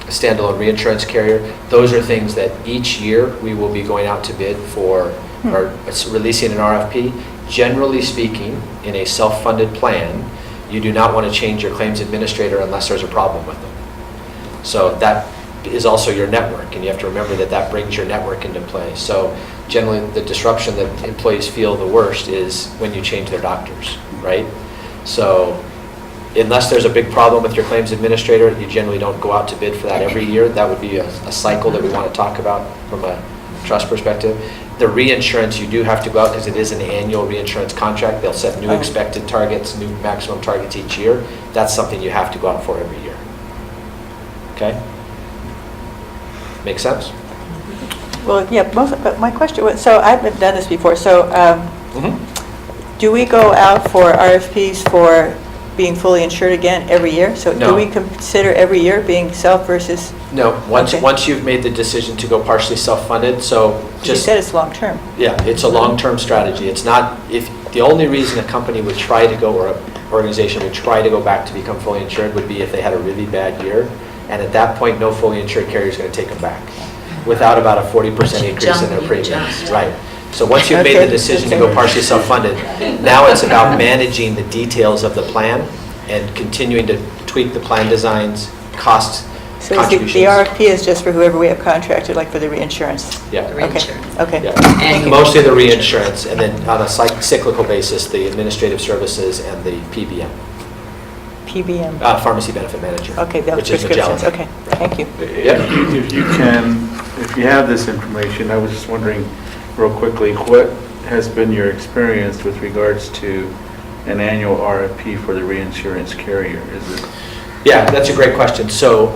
Speaker 5: standalone reinsurance carrier. Those are things that each year we will be going out to bid for, or releasing an RFP. Generally speaking, in a self-funded plan, you do not want to change your claims administrator unless there's a problem with them. So that is also your network, and you have to remember that that brings your network into play. So generally, the disruption that employees feel the worst is when you change their doctors, right? So unless there's a big problem with your claims administrator, you generally don't go out to bid for that every year. That would be a cycle that we want to talk about from a trust perspective. The reinsurance, you do have to go out because it is an annual reinsurance contract. They'll set new
Speaker 3: Oh.
Speaker 5: expected targets, new maximum targets each year. That's something you have to go out for every year. Okay? Make sense?
Speaker 3: Well, yeah, but my question was, so I've done this before, so
Speaker 5: Mm-hmm.
Speaker 3: do we go out for RFPs for being fully insured again every year? So
Speaker 5: No.
Speaker 3: do we consider every year being self versus,
Speaker 5: No, once
Speaker 3: Okay.
Speaker 5: you've made the decision to go partially self-funded, so
Speaker 3: you
Speaker 5: just,
Speaker 3: said it's long-term?
Speaker 5: yeah, it's a long-term strategy. It's not, if, the only reason a company would try to go, or an organization would try to go back to become fully insured would be if they had a really bad year. And at that point, no fully insured carrier is going to take them back without about a 40% increase in their premiums. Right. So once you've made the
Speaker 3: Okay.
Speaker 5: decision to go partially self-funded, now it's about managing the details of the plan and continuing to tweak the plan designs, cost
Speaker 3: So is
Speaker 5: contributions.
Speaker 3: the RFP is just for whoever we have contracted, like for the reinsurance?
Speaker 5: Yeah.
Speaker 7: The
Speaker 3: Okay,
Speaker 7: reinsurance.
Speaker 3: okay.
Speaker 5: Yeah.
Speaker 7: And-
Speaker 5: Mostly the reinsurance, and then on a cyclical basis, the administrative services and the PBM,
Speaker 3: PBM.
Speaker 5: pharmacy benefit manager.
Speaker 3: Okay, those
Speaker 5: which is Magellan.
Speaker 3: prescriptions, okay, thank you.
Speaker 5: Yep.
Speaker 8: If you can, if you have this information, I was just wondering real quickly, what has been your experience with regards to an annual RFP for the reinsurance carrier? Is it?
Speaker 5: Yeah, that's a great question. So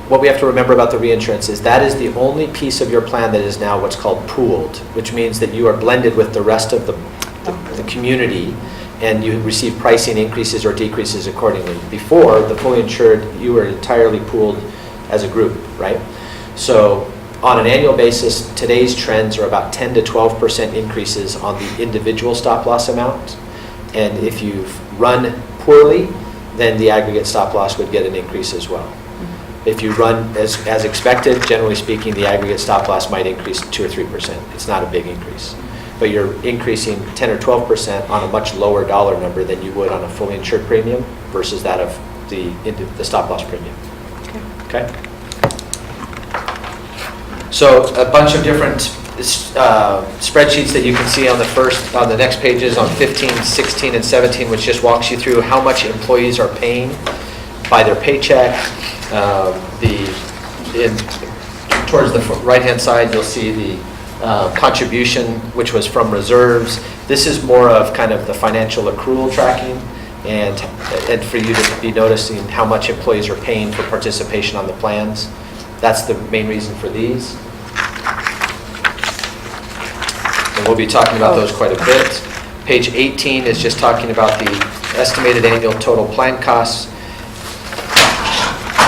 Speaker 5: what we have to remember about the reinsurance is that is the only piece of your plan that is now what's called pooled, which means that you are blended with the rest of the community, and you receive pricing increases or decreases accordingly. Before, the fully insured, you were entirely pooled as a group, right? So on an annual basis, today's trends are about 10 to 12% increases on the individual stop loss amount. And if you've run poorly, then the aggregate stop loss would get an increase as well. If you run as expected, generally speaking, the aggregate stop loss might increase 2 or 3%. It's not a big increase. But you're increasing 10 or 12% on a much lower dollar number than you would on a fully insured premium versus that of the stop loss premium. Okay? So a bunch of different spreadsheets that you can see on the next pages on 15, 16, and 17, which just walks you through how much employees are paying by their paycheck. Towards the right-hand side, you'll see the contribution, which was from reserves. This is more of kind of the financial accrual tracking, and for you to be noticing how much employees are paying for participation on the plans. That's the main reason for these. And we'll be talking about those quite a bit. Page 18 is just talking about the estimated annual total plan costs.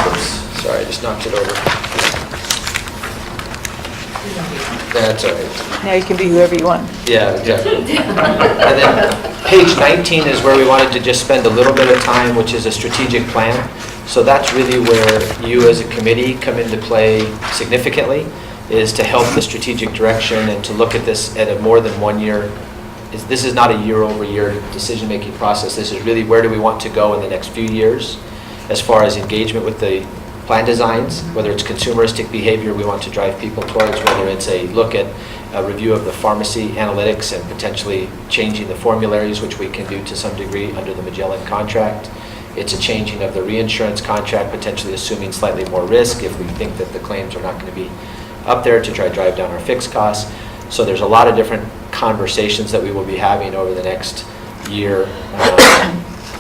Speaker 5: Oops, sorry, I just knocked it over. That's all right.
Speaker 3: Now you can be whoever you want.
Speaker 5: Yeah, exactly. And then page 19 is where we wanted to just spend a little bit of time, which is a strategic plan. So that's really where you as a committee come into play significantly, is to help the strategic direction and to look at this at a more than 1 year. This is not a year-over-year decision-making process. This is really where do we want to go in the next few years as far as engagement with the plan designs, whether it's consumeristic behavior we want to drive people towards, whether it's a look at a review of the pharmacy analytics and potentially changing the formularies, which we can do to some degree under the Magellan contract. It's a changing of the reinsurance contract, potentially assuming slightly more risk if we think that the claims are not going to be up there to try to drive down our fixed costs. So there's a lot of different conversations that we will be having over the next year,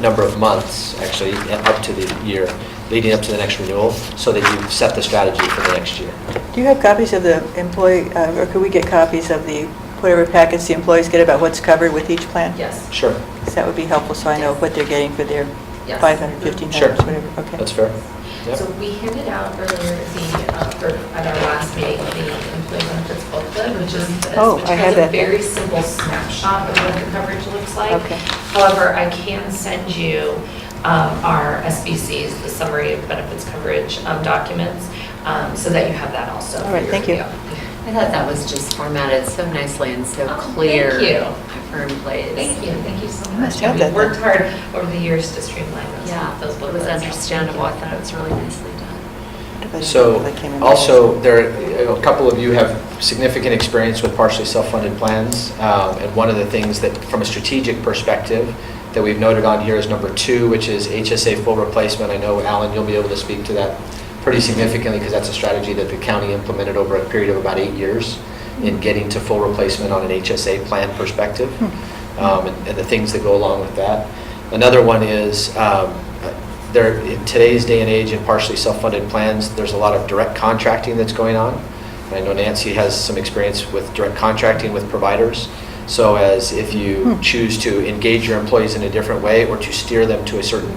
Speaker 5: number of months, actually, up to the year, leading up to the next renewal, so that you set the strategy for the next year.
Speaker 3: Do you have copies of the employee, or could we get copies of the, whatever packets the employees get about what's covered with each plan?
Speaker 7: Yes.
Speaker 5: Sure.
Speaker 3: Because that would be helpful, so I know what they're getting for their
Speaker 7: Yes.
Speaker 3: 500, 1,500,
Speaker 5: Sure.
Speaker 3: whatever. Okay.
Speaker 5: That's fair. Yep.
Speaker 7: So we handed out earlier at our last meeting, the employee benefits booklet, which is this,
Speaker 3: Oh,
Speaker 7: which
Speaker 3: I
Speaker 7: has
Speaker 3: have
Speaker 7: a
Speaker 3: that.
Speaker 7: very simple snapshot of what the coverage looks like.
Speaker 3: Okay.
Speaker 7: However, I can send you our SBCs, the summary of benefits coverage documents, so that you have that also.
Speaker 3: All right,
Speaker 7: for your
Speaker 3: thank you.
Speaker 7: review.
Speaker 1: I thought that was just formatted so nicely and so
Speaker 7: Oh,
Speaker 1: clear.
Speaker 7: thank you.
Speaker 1: For employees.
Speaker 7: Thank you so
Speaker 3: You
Speaker 7: much.
Speaker 3: must have
Speaker 7: We
Speaker 3: that
Speaker 7: worked
Speaker 3: then.
Speaker 7: hard over the years to streamline
Speaker 1: Yeah,
Speaker 7: those
Speaker 1: it
Speaker 7: booklets.
Speaker 1: was understandable. I thought it was really nicely done.
Speaker 5: So
Speaker 3: That came in.
Speaker 5: also, a couple of you have significant experience with partially self-funded plans. And one of the things that, from a strategic perspective, that we've noted on here is number 2, which is HSA full replacement. I know, Alan, you'll be able to speak to that pretty significantly because that's a strategy that the county implemented over a period of about 8 years in getting to full replacement on an HSA plan perspective, and the things that go along with that. Another one is, in today's day and age in partially self-funded plans, there's a lot of direct contracting that's going on. And I know Nancy has some experience with direct contracting with providers. So as if you choose to engage your employees in a different way or to steer them to a certain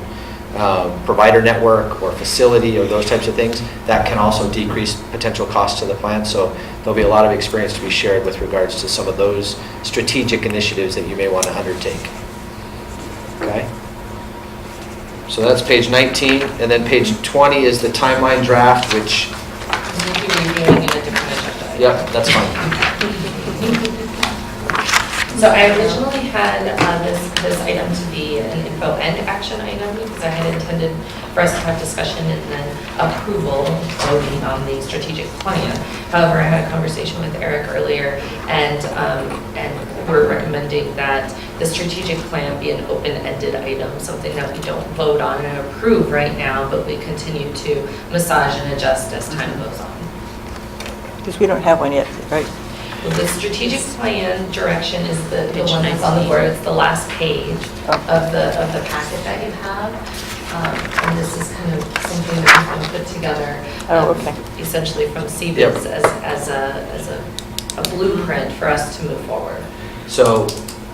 Speaker 5: provider network or facility or those types of things, that can also decrease potential costs to the plan. So there'll be a lot of experience to be shared with regards to some of those strategic initiatives that you may want to undertake. Okay? So that's page 19, and then page 20 is the timeline draft, which,
Speaker 7: We'll be reviewing in a different agenda.
Speaker 5: yep, that's fine.
Speaker 7: So I originally had this item to be an info and action item because I had intended for us to have discussion and then approval voting on the strategic plan. However, I had a conversation with Eric earlier and we're recommending that the strategic plan be an open-ended item, something that we don't vote on and approve right now, but we continue to massage and adjust as time goes on.
Speaker 3: Because we don't have one yet, right?
Speaker 7: The strategic plan direction is the one that's on the board. It's the last page of the packet that you have. And this is kind of something that we've put together.
Speaker 3: Okay.
Speaker 7: Essentially from CBIZ
Speaker 5: Yep.
Speaker 7: as a blueprint for us to move forward.
Speaker 5: So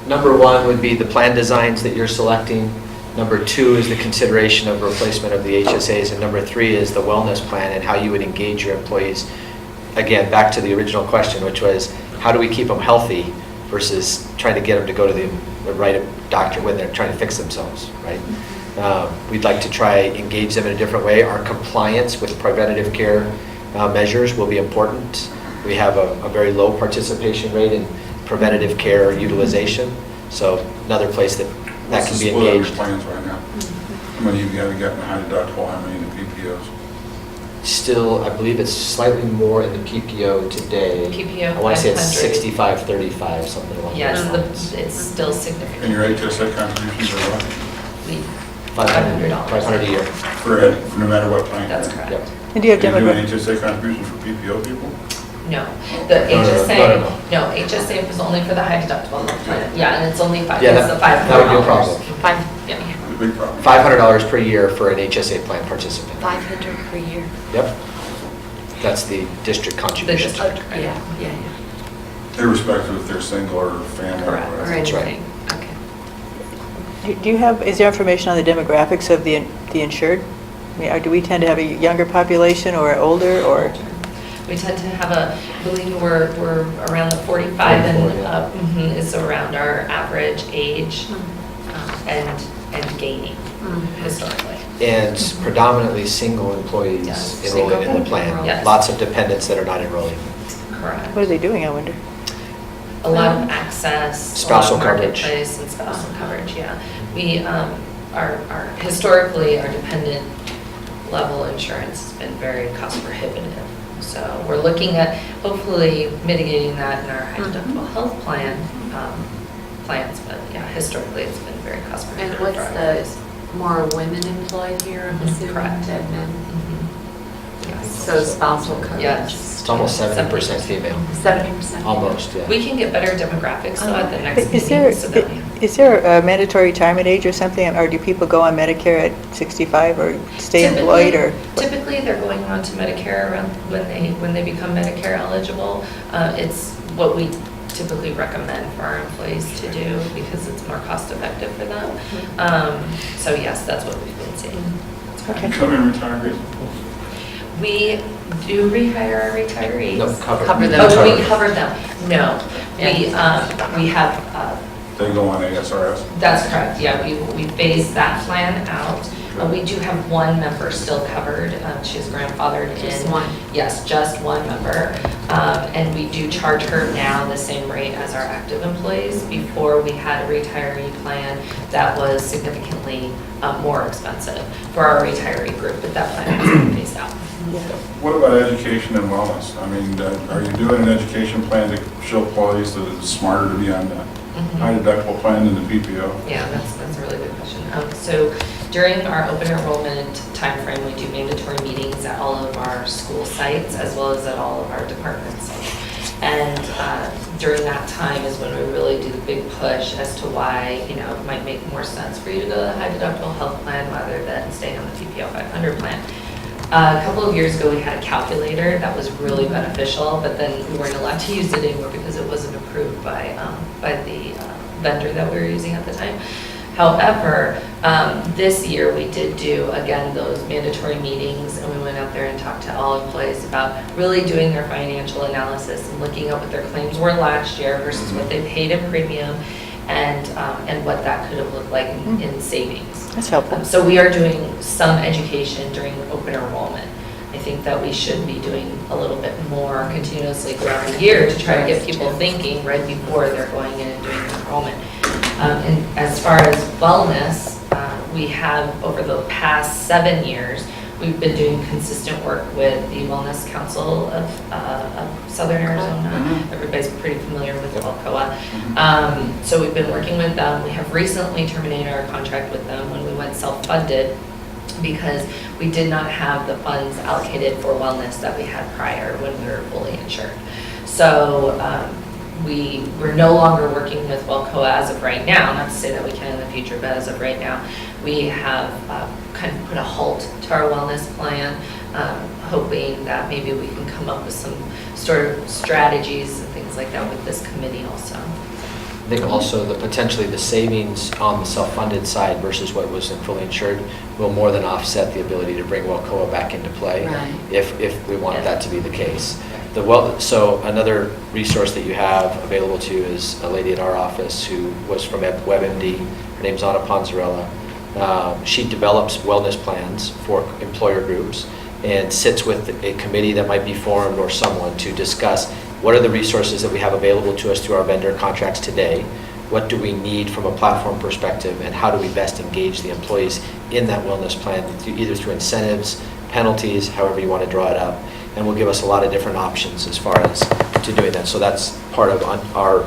Speaker 5: Number one would be the plan designs that you're selecting. Number two is the consideration of replacement of the HSAs. And number three is the wellness plan and how you would engage your employees. Again, back to the original question, which was, how do we keep them healthy versus trying to get them to go to the right doctor when they're trying to fix themselves, right? We'd like to try engage them in a different way. Our compliance with preventative care measures will be important. We have a very low participation rate in preventative care utilization, so another place that can be engaged.
Speaker 6: What's the split of your plans right now? How many you got in the high deductible, how many in the PPOs?
Speaker 5: Still, I believe it's slightly more in the PPO today.
Speaker 7: PPO,
Speaker 5: I want to say it's
Speaker 7: 500.
Speaker 5: 65-35, something along those
Speaker 7: Yes,
Speaker 5: lines.
Speaker 7: it's still significant.
Speaker 6: And your HSA contributions are what?
Speaker 7: $500.
Speaker 5: $500 a year.
Speaker 6: For no matter what plan?
Speaker 7: That's
Speaker 6: you're in?
Speaker 7: correct.
Speaker 3: And do you have
Speaker 6: Are you doing
Speaker 3: demographics?
Speaker 6: HSA contributions for PPO people?
Speaker 7: No, the
Speaker 5: No,
Speaker 7: HSA, no, HSA was only for the high deductible plan. Yeah, and it's only five,
Speaker 5: Yeah,
Speaker 7: it's the $500.
Speaker 5: that would be a problem.
Speaker 7: Yeah.
Speaker 6: The big problem.
Speaker 5: $500 per year for an HSA plan participant.
Speaker 1: 500 per year.
Speaker 5: Yep. That's the district
Speaker 7: The
Speaker 5: contribution.
Speaker 7: district, right?
Speaker 1: Yeah.
Speaker 6: Irrespective if they're single or family or
Speaker 7: Correct.
Speaker 6: whatever.
Speaker 1: Or
Speaker 5: That's right.
Speaker 1: anything. Okay.
Speaker 3: Do you have, is there information on the demographics of the insured? I mean, do we tend to have a younger population or older or?
Speaker 7: We tend to have I believe we're around the 45 and
Speaker 5: 44, yeah.
Speaker 7: up is around our average age and gaining historically.
Speaker 5: And predominantly single employees
Speaker 7: Yes.
Speaker 5: enrolling in the
Speaker 1: Single
Speaker 5: plan.
Speaker 1: enrolled.
Speaker 7: Yes.
Speaker 5: Lots of dependents that are not enrolling.
Speaker 7: Correct.
Speaker 3: What are they doing, I wonder?
Speaker 7: A lot of access.
Speaker 5: Spousal
Speaker 7: a lot of
Speaker 5: coverage.
Speaker 7: marketplace and spousal coverage, yeah. We are historically, our dependent level insurance has been very cost prohibitive. So we're looking at hopefully mitigating that in our high deductible health plans, but yeah, historically it's been very cost
Speaker 1: And
Speaker 7: prohibitive.
Speaker 1: what's
Speaker 7: for our
Speaker 1: the,
Speaker 7: employees.
Speaker 1: more women employed here, I'm assuming,
Speaker 7: Correct.
Speaker 1: than men?
Speaker 7: Mhm. Yes.
Speaker 1: So spousal coverage?
Speaker 7: Yes.
Speaker 5: It's almost 70% female.
Speaker 1: 70%?
Speaker 5: Almost, yeah.
Speaker 7: We can get better demographics though at the next
Speaker 3: Is there,
Speaker 7: meeting, so that we-
Speaker 3: is there a mandatory retirement age or something? Or do people go on Medicare at 65 or stay employed or?
Speaker 7: Typically, they're going on to Medicare around when they become Medicare eligible. It's what we typically recommend for our employees to do because it's more cost effective for them. So yes, that's what we've been seeing.
Speaker 3: Okay.
Speaker 6: Incoming retirees?
Speaker 7: We do rehire our retirees.
Speaker 5: No, cover.
Speaker 1: Cover them.
Speaker 7: Oh, we cover them? No. We have,
Speaker 6: They go on ASRS?
Speaker 7: that's correct, yeah, we phased that plan out. We do have one member still covered, she's grandfathered in.
Speaker 1: Just one?
Speaker 7: Yes, just one member. And we do charge her now the same rate as our active employees. Before, we had a retiree plan that was significantly more expensive for our retiree group, but that plan has been phased out.
Speaker 6: What about education and wellness? I mean, are you doing an education plan to show employees that it's smarter to be on the high deductible plan than the PPO?
Speaker 7: Yeah, that's a really good question. So during our open enrollment timeframe, we do mandatory meetings at all of our school sites as well as at all of our department sites. And during that time is when we really do the big push as to why, it might make more sense for you to go to the high deductible health plan rather than staying on the PPO 500 plan. A couple of years ago, we had a calculator that was really beneficial, but then we weren't allowed to use it anymore because it wasn't approved by the vendor that we were using at the time. However, this year we did do, again, those mandatory meetings, and we went out there and talked to all employees about really doing their financial analysis and looking at what their claims were last year versus what they paid in premium and what that could have looked like in savings.
Speaker 3: That's helpful.
Speaker 7: So we are doing some education during open enrollment. I think that we should be doing a little bit more continuously throughout the year to try to get people thinking right before they're going in and doing enrollment. And as far as wellness, we have over the past 7 years, we've been doing consistent work with the Wellness Council of Southern Arizona. Everybody's pretty familiar with WellCOA. So we've been working with them. We have recently terminated our contract with them when we went self-funded because we did not have the funds allocated for wellness that we had prior when we were fully insured. So we're no longer working with WellCOA as of right now, not to say that we can in the future, but as of right now, we have kind of put a halt to our wellness plan, hoping that maybe we can come up with some sort of strategies and things like that with this committee also.
Speaker 5: think also potentially the savings on the self-funded side versus what was in fully insured will more than offset the ability to bring WellCOA back into play
Speaker 1: Right.
Speaker 5: if we want that to be the case. So another resource that you have available to you is a lady at our office who was from WebMD. Her name's Anna Ponzarella. She develops wellness plans for employer groups and sits with a committee that might be formed or someone to discuss what are the resources that we have available to us through our vendor contracts today, what do we need from a platform perspective, and how do we best engage the employees in that wellness plan, either through incentives, penalties, however you want to draw it up, and will give us a lot of different options as far as to doing that. So that's part of our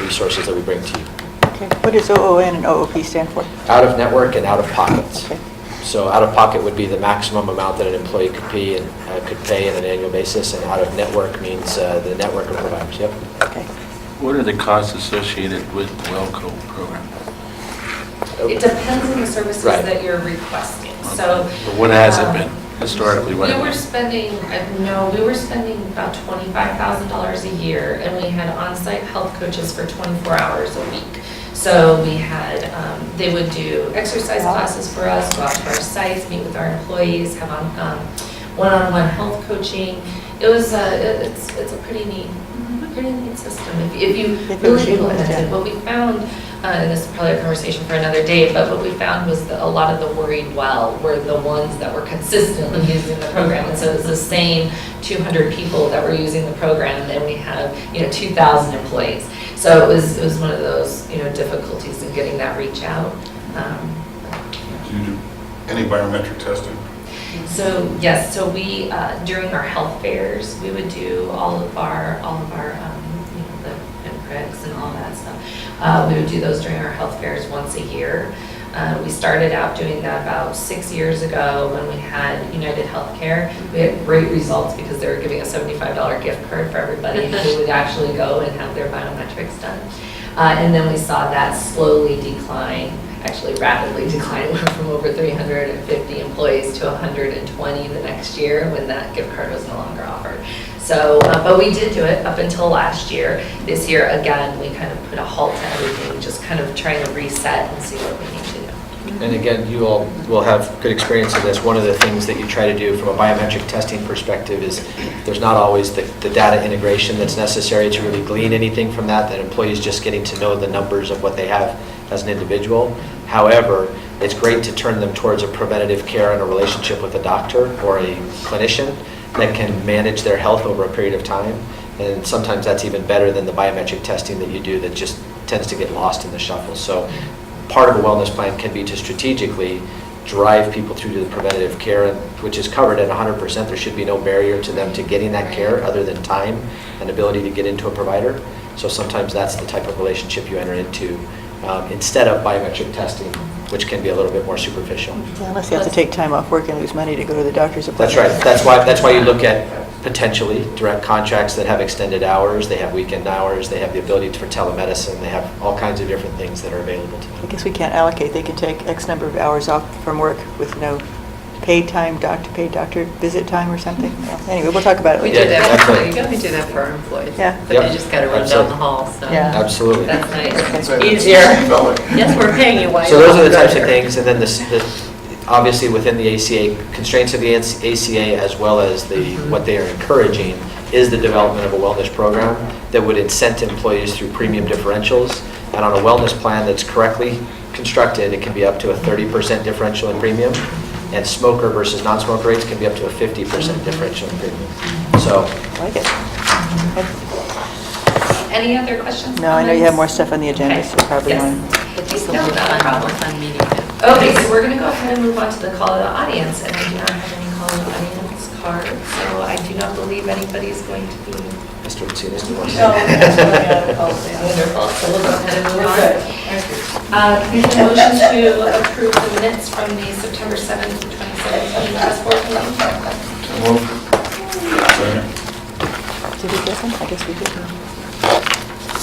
Speaker 5: resources that we bring to you.
Speaker 3: Okay. What does OON and OOP stand for?
Speaker 5: Out of network and out of pockets.
Speaker 3: Okay.
Speaker 5: So out of pocket would be the maximum amount that an employee could pay on an annual basis, and out of network means the network of providers. Yep.
Speaker 3: Okay.
Speaker 8: What are the costs associated with the WellCOA program?
Speaker 7: It depends on the services
Speaker 5: Right.
Speaker 7: that you're requesting, so.
Speaker 8: But what has it been historically? What
Speaker 7: We
Speaker 8: have
Speaker 7: were
Speaker 8: it-
Speaker 7: spending about $25,000 a year, and we had on-site health coaches for 24 hours a week. So we had, they would do exercise classes for us, go out to our sites, meet with our employees, have one-on-one health coaching. It was, it's a pretty neat system if you really implement it. What we found, and this is probably a conversation for another day, but what we found was that a lot of the worried well were the ones that were consistently using the program. And so it was the same 200 people that were using the program, and we have 2,000 employees. So it was one of those difficulties in getting that reach out.
Speaker 6: Do you do any biometric testing?
Speaker 7: So yes, so we during our health fairs we would do all of our the pricks and all that stuff. We would do those during our health fairs once a year. We started out doing that about 6 years ago when we had United Healthcare. We had great results because they were giving a $75 gift card for everybody who would actually go and have their biometrics done. And then we saw that slowly decline, actually rapidly decline. It went from over 350 employees to 120 the next year when that gift card was no longer offered. So, but we did do it up until last year. This year, again, we kind of put a halt to everything, just kind of trying to reset and see what we need to do.
Speaker 5: And again, you all will have good experience in this. One of the things that you try to do from a biometric testing perspective is there's not always the data integration that's necessary to really glean anything from that employees just getting to know the numbers of what they have as an individual. However, it's great to turn them towards a preventative care and a relationship with a doctor or a clinician that can manage their health over a period of time. And sometimes that's even better than the biometric testing that you do that just tends to get lost in the shuffle. So part of a wellness plan can be to strategically drive people through to the preventative care, which is covered at 100%. There should be no barrier to them to getting that care other than time and ability to get into a provider. So sometimes that's the type of relationship you enter into instead of biometric testing, which can be a little bit more superficial.
Speaker 3: Yeah, unless you have to take time off work and lose money to go to the doctor's
Speaker 5: That's
Speaker 3: appointment.
Speaker 5: right. That's why you look at potentially direct contracts that have extended hours, they have weekend hours, they have the ability for telemedicine, they have all kinds of different things that are available to
Speaker 3: I
Speaker 5: them.
Speaker 3: guess we can't allocate. They can take X number of hours off from work with no paid time, paid doctor visit time or something. Well, anyway, we'll talk about it
Speaker 1: We
Speaker 3: later.
Speaker 1: do that,
Speaker 5: Absolutely.
Speaker 1: we do that for our employees.
Speaker 3: Yeah.
Speaker 1: But
Speaker 5: Yep.
Speaker 1: they just gotta run down the hall, so.
Speaker 3: Yeah.
Speaker 5: Absolutely.
Speaker 7: That's nice.
Speaker 1: Easier. Yes, we're paying you while
Speaker 5: So
Speaker 1: you're.
Speaker 5: those are the types of things, and then obviously within the ACA, constraints of the ACA as well as what they are encouraging is the development of a wellness program that would incent employees through premium differentials. And on a wellness plan that's correctly constructed, it can be up to a 30% differential in premium. And smoker versus non-smoker rates can be up to a 50% differential in premium. So,
Speaker 3: I like it.
Speaker 7: Any other questions?
Speaker 3: No, I know you have more
Speaker 7: comments?
Speaker 3: stuff on the agenda,
Speaker 7: Okay.
Speaker 3: so probably
Speaker 7: Yes.
Speaker 3: want
Speaker 1: But just a
Speaker 7: No,
Speaker 1: little
Speaker 7: not a problem.
Speaker 1: fun meeting.
Speaker 7: Okay, so we're going to go ahead and move on to the call of the audience, and I do not have any call of the audience card, so I do not believe anybody is going to be.
Speaker 5: Mr. Mr. Morrison.
Speaker 7: Wonderful, so we'll go ahead and move on. Can I get a motion to approve the minutes from the September 7th, 2017 task force meeting?
Speaker 6: Second.
Speaker 3: Did we get them? I guess we did.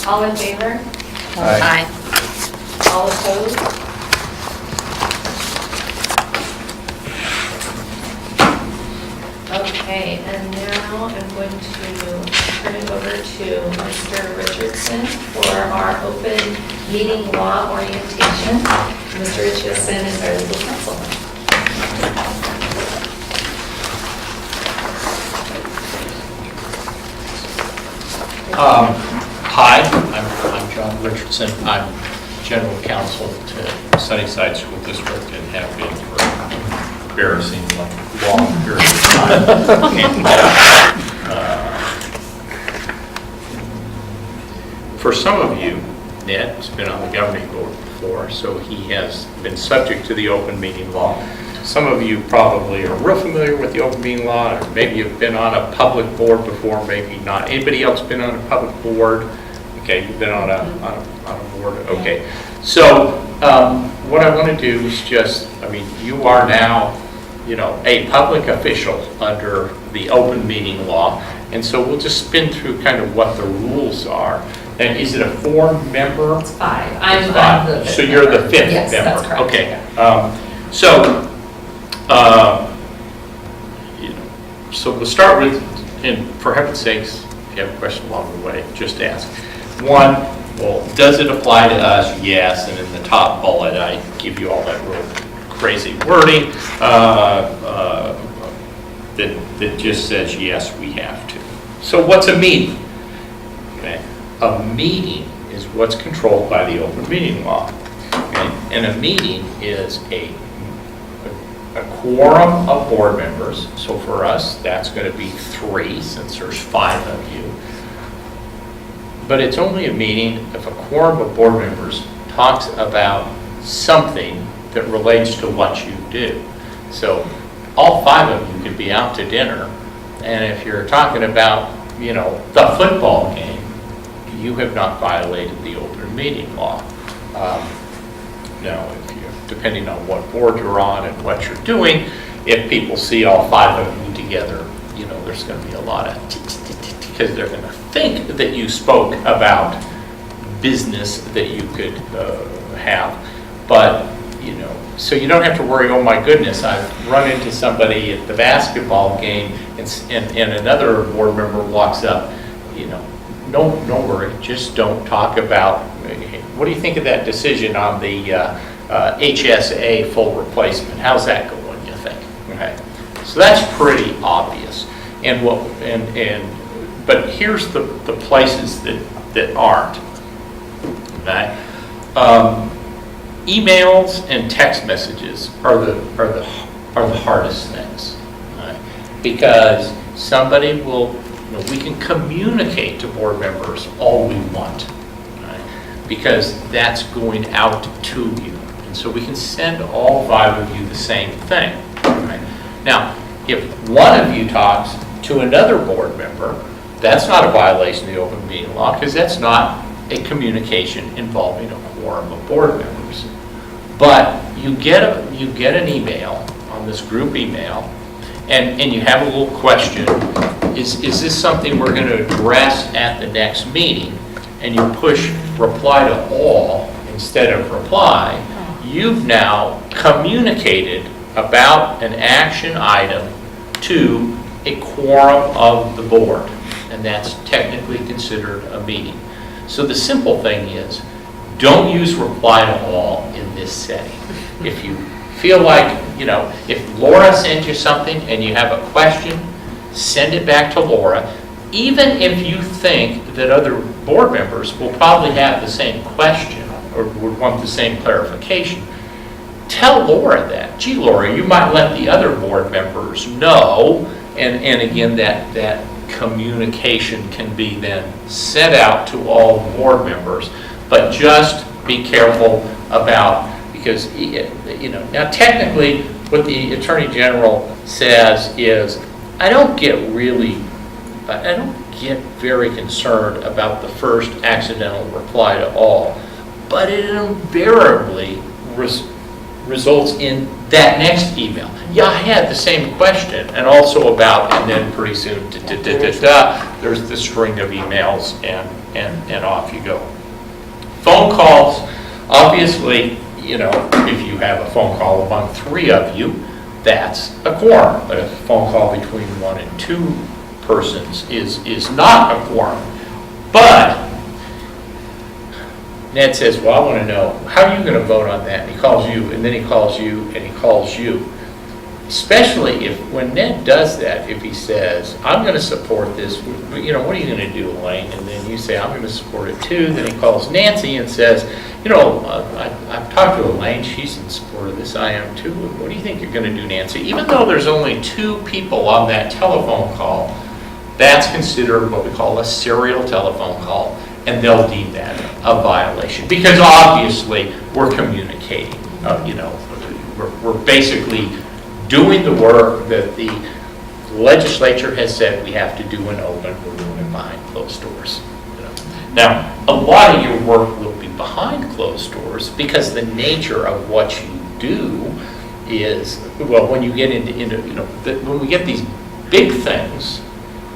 Speaker 7: All in favor?
Speaker 1: Aye.
Speaker 7: All opposed? Okay. Okay, and now I'm going to turn it over to Mr. Richardson for our open meeting law orientation. Mr. Richardson is our legal counsel.
Speaker 2: Hi, I'm John Richardson. I'm general counsel to Sunnyside School District and have been for an embarrassing long period of time. And, for some of you, Ned has been on the governing board before, so he has been subject to the open meeting law. Some of you probably are real familiar with the open meeting law, or maybe you've been on a public board before, maybe not. Anybody else been on a public board? Okay, you've been on a board, okay. So what I want to do is just, you are now, a public official under the open meeting law, and so we'll just spin through kind of what the rules are. And is it a 4 member?
Speaker 7: It's 5. I'm the 5th
Speaker 2: So you're the 5th member?
Speaker 7: Yes, that's correct.
Speaker 2: Okay. So we'll start with, and for heaven's sakes, if you have a question along the way, just ask. 1, well, does it apply to us? Yes, and in the top bullet, I give you all that real crazy wording that just says, yes, we have to. So what's a meeting? Okay. A meeting is what's controlled by the open meeting law. Okay. And a meeting is a quorum of board members. So for us, that's going to be 3 since there's 5 of you. But it's only a meeting if a quorum of board members talks about something that relates to what you do. So all 5 of you could be out to dinner, and if you're talking about, the football game, you have not violated the open meeting law. Now, depending on what board you're on and what you're doing, if people see all 5 of you together, there's going to be a lot of because they're going to think that you spoke about business that you could have. But, so you don't have to worry, oh my goodness, I've run into somebody at the basketball game and another board member walks up. Don't worry, just don't talk about, what do you think of that decision on the HSA full replacement? How's that going, you think? Okay. So that's pretty obvious. But here's the places that aren't. Okay? Emails and text messages are the hardest things. Right? Because somebody will, we can communicate to board members all we want. Right? Because that's going out to you. And so we can send all 5 of you the same thing. Right? Now, if one of you talks to another board member, that's not a violation of the open meeting law because that's not a communication involving a quorum of board members. But you get an email on this group email, and you have a little question. Is this something we're going to address at the next meeting? And you push reply to all instead of reply. You've now communicated about an action item to a quorum of the board, and that's technically considered a meeting. So the simple thing is, don't use reply to all in this setting. If you feel like, if Laura sends you something and you have a question, send it back to Laura. Even if you think that other board members will probably have the same question or would want the same clarification, tell Laura that. Gee, Laura, you might let the other board members know. And again, that communication can be then sent out to all board members. But just be careful about, because, now technically what the Attorney General says is, I don't get very concerned about the first accidental reply to all, but it invariably results in that next email. Yeah, I had the same question, and also about, and then pretty soon, there's the string of emails, and off you go. Phone calls, obviously, if you have a phone call among 3 of you, that's a quorum. But a phone call between 1 and 2 persons is not a quorum. But Ned says, well, I want to know, how are you going to vote on that? And he calls you, and then he calls you, and he calls you. Especially when Ned does that, if he says, I'm going to support this, what are you going to do, Elaine? And then you say, I'm going to support it too. Then he calls Nancy and says, I've talked to Elaine, she's in support of this, I am too. What do you think you're going to do, Nancy? Even though there's only 2 people on that telephone call, that's considered what we call a serial telephone call, and they'll deem that a violation. Because obviously, we're communicating, we're basically doing the work that the legislature has said we have to do in open, we're doing it behind closed doors. Now, a lot of your work will be behind closed doors because the nature of what you do is, well, when you get into when we get these big things,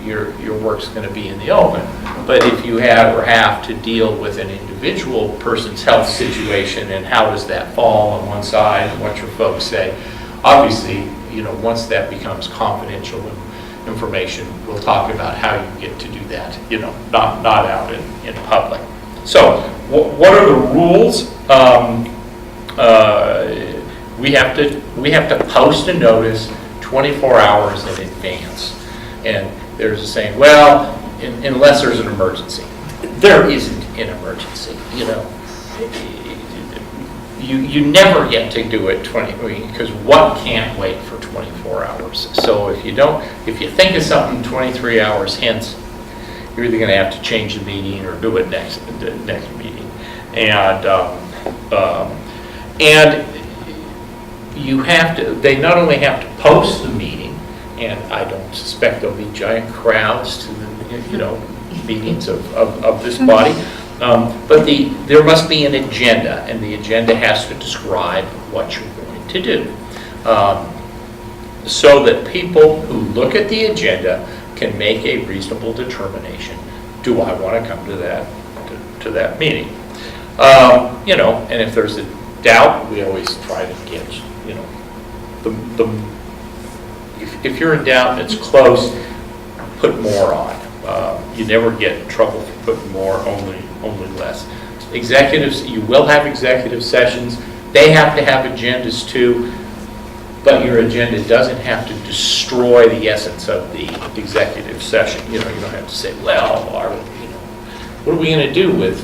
Speaker 2: your work's going to be in the open. But if you have to deal with an individual person's health situation and how does that fall on one side and what your folks say, obviously, once that becomes confidential information, we'll talk about how you get to do that, not out in public. So, what are the rules? We have to post a notice 24 hours in advance. And there's a saying, well, unless there's an emergency. There isn't an emergency, You never get to do it because what can't wait for 24 hours? So if you think of something 23 hours hence, you're either going to have to change the meeting or do it next meeting. And you have to. They not only have to post the meeting, and I don't suspect there'll be giant crowds to the meetings of this body. But there must be an agenda, and the agenda has to describe what you're going to do. So that people who look at the agenda can make a reasonable determination. Do I want to come to that meeting? And if there's a doubt, we always try to get, if you're in doubt and it's close, put more on. You never get in trouble for putting more, only less. Executives, you will have executive sessions. They have to have agendas too, but your agenda doesn't have to destroy the essence of the executive session. You don't have to say, well, what are we going to do with,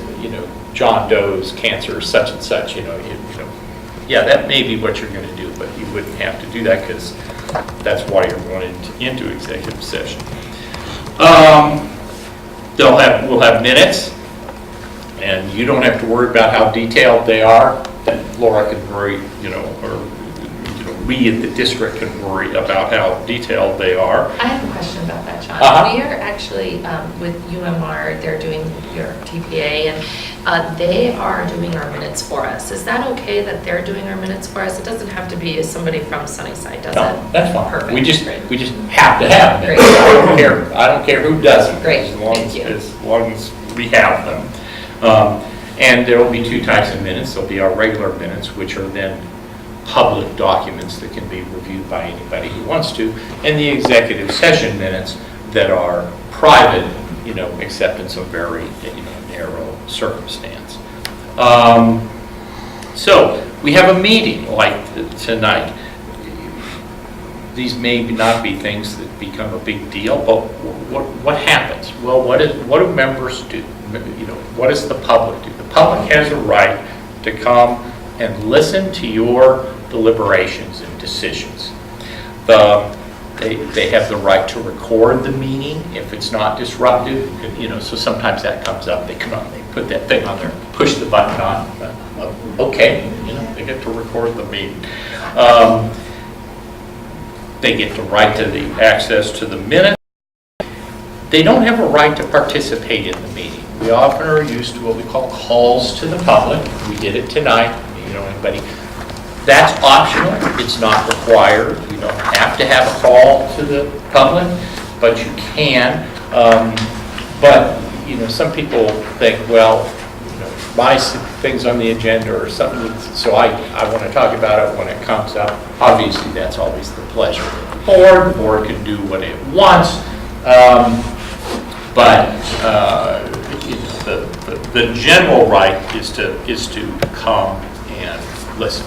Speaker 2: John Doe's cancer, such and such, Yeah, that may be what you're going to do, but you wouldn't have to do that because that's why you're going into executive session. We'll have minutes, and you don't have to worry about how detailed they are. That Laura can worry, we at the district can worry about how detailed they are.
Speaker 7: I have a question about that, John. We are actually, with UMR, they're doing your TPA, and they are doing our minutes for us. Is that okay that they're doing our minutes for us? It doesn't have to be somebody from Sunnyside, does it?
Speaker 2: No, that's fine.
Speaker 7: Perfect.
Speaker 2: We just
Speaker 7: Great.
Speaker 2: have to have them.
Speaker 7: Great.
Speaker 2: I don't care who does them.
Speaker 7: Great.
Speaker 2: As long as we have them. And there will be 2 types of minutes. There'll be our regular minutes, which are then public documents that can be reviewed by anybody who wants to, and the executive session minutes that are private, except in some very narrow circumstance. So we have a meeting like tonight. These may not be things that become a big deal, but what happens? Well, what do members do? What does the public do? The public has a right to come and listen to your deliberations and decisions. They have the right to record the meeting if it's not disruptive. So sometimes that comes up. They come up, they put that thing on there, push the button on. Okay, they get to record the meeting. They get the right to the access to the minutes. They don't have a right to participate in the meeting. We often are used to what we call calls to the public. We did it tonight. Anybody. That's optional. It's not required. You don't have to have a call to the public, but you can. But some people think, well, things on the agenda or something, so I want to talk about it when it comes up. Obviously, that's always the pleasure of the board. The board can do what it wants, but the general right is to come and listen.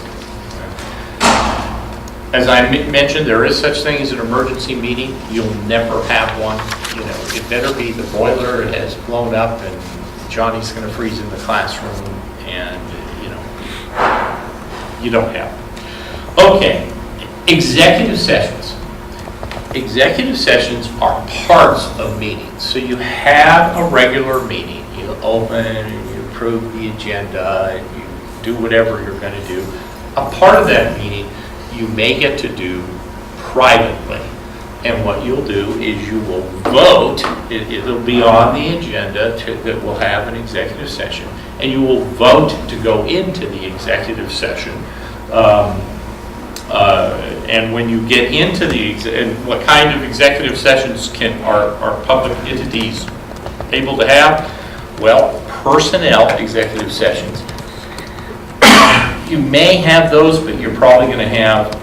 Speaker 2: As I mentioned, there is such thing as an emergency meeting. You'll never have one. You know, it better be the boiler has blown up and Johnny's going to freeze in the classroom, and you don't have them. Okay, executive sessions. Executive sessions are parts of meetings. So you have a regular meeting. You open and you approve the agenda and you do whatever you're going to do. A part of that meeting you may get to do privately. And what you'll do is you will vote. It'll be on the agenda that we'll have an executive session. And you will vote to go into the executive session. And when you get into and what kind of executive sessions are public entities able to have? Well, personnel executive sessions. You may have those, but you're probably going to have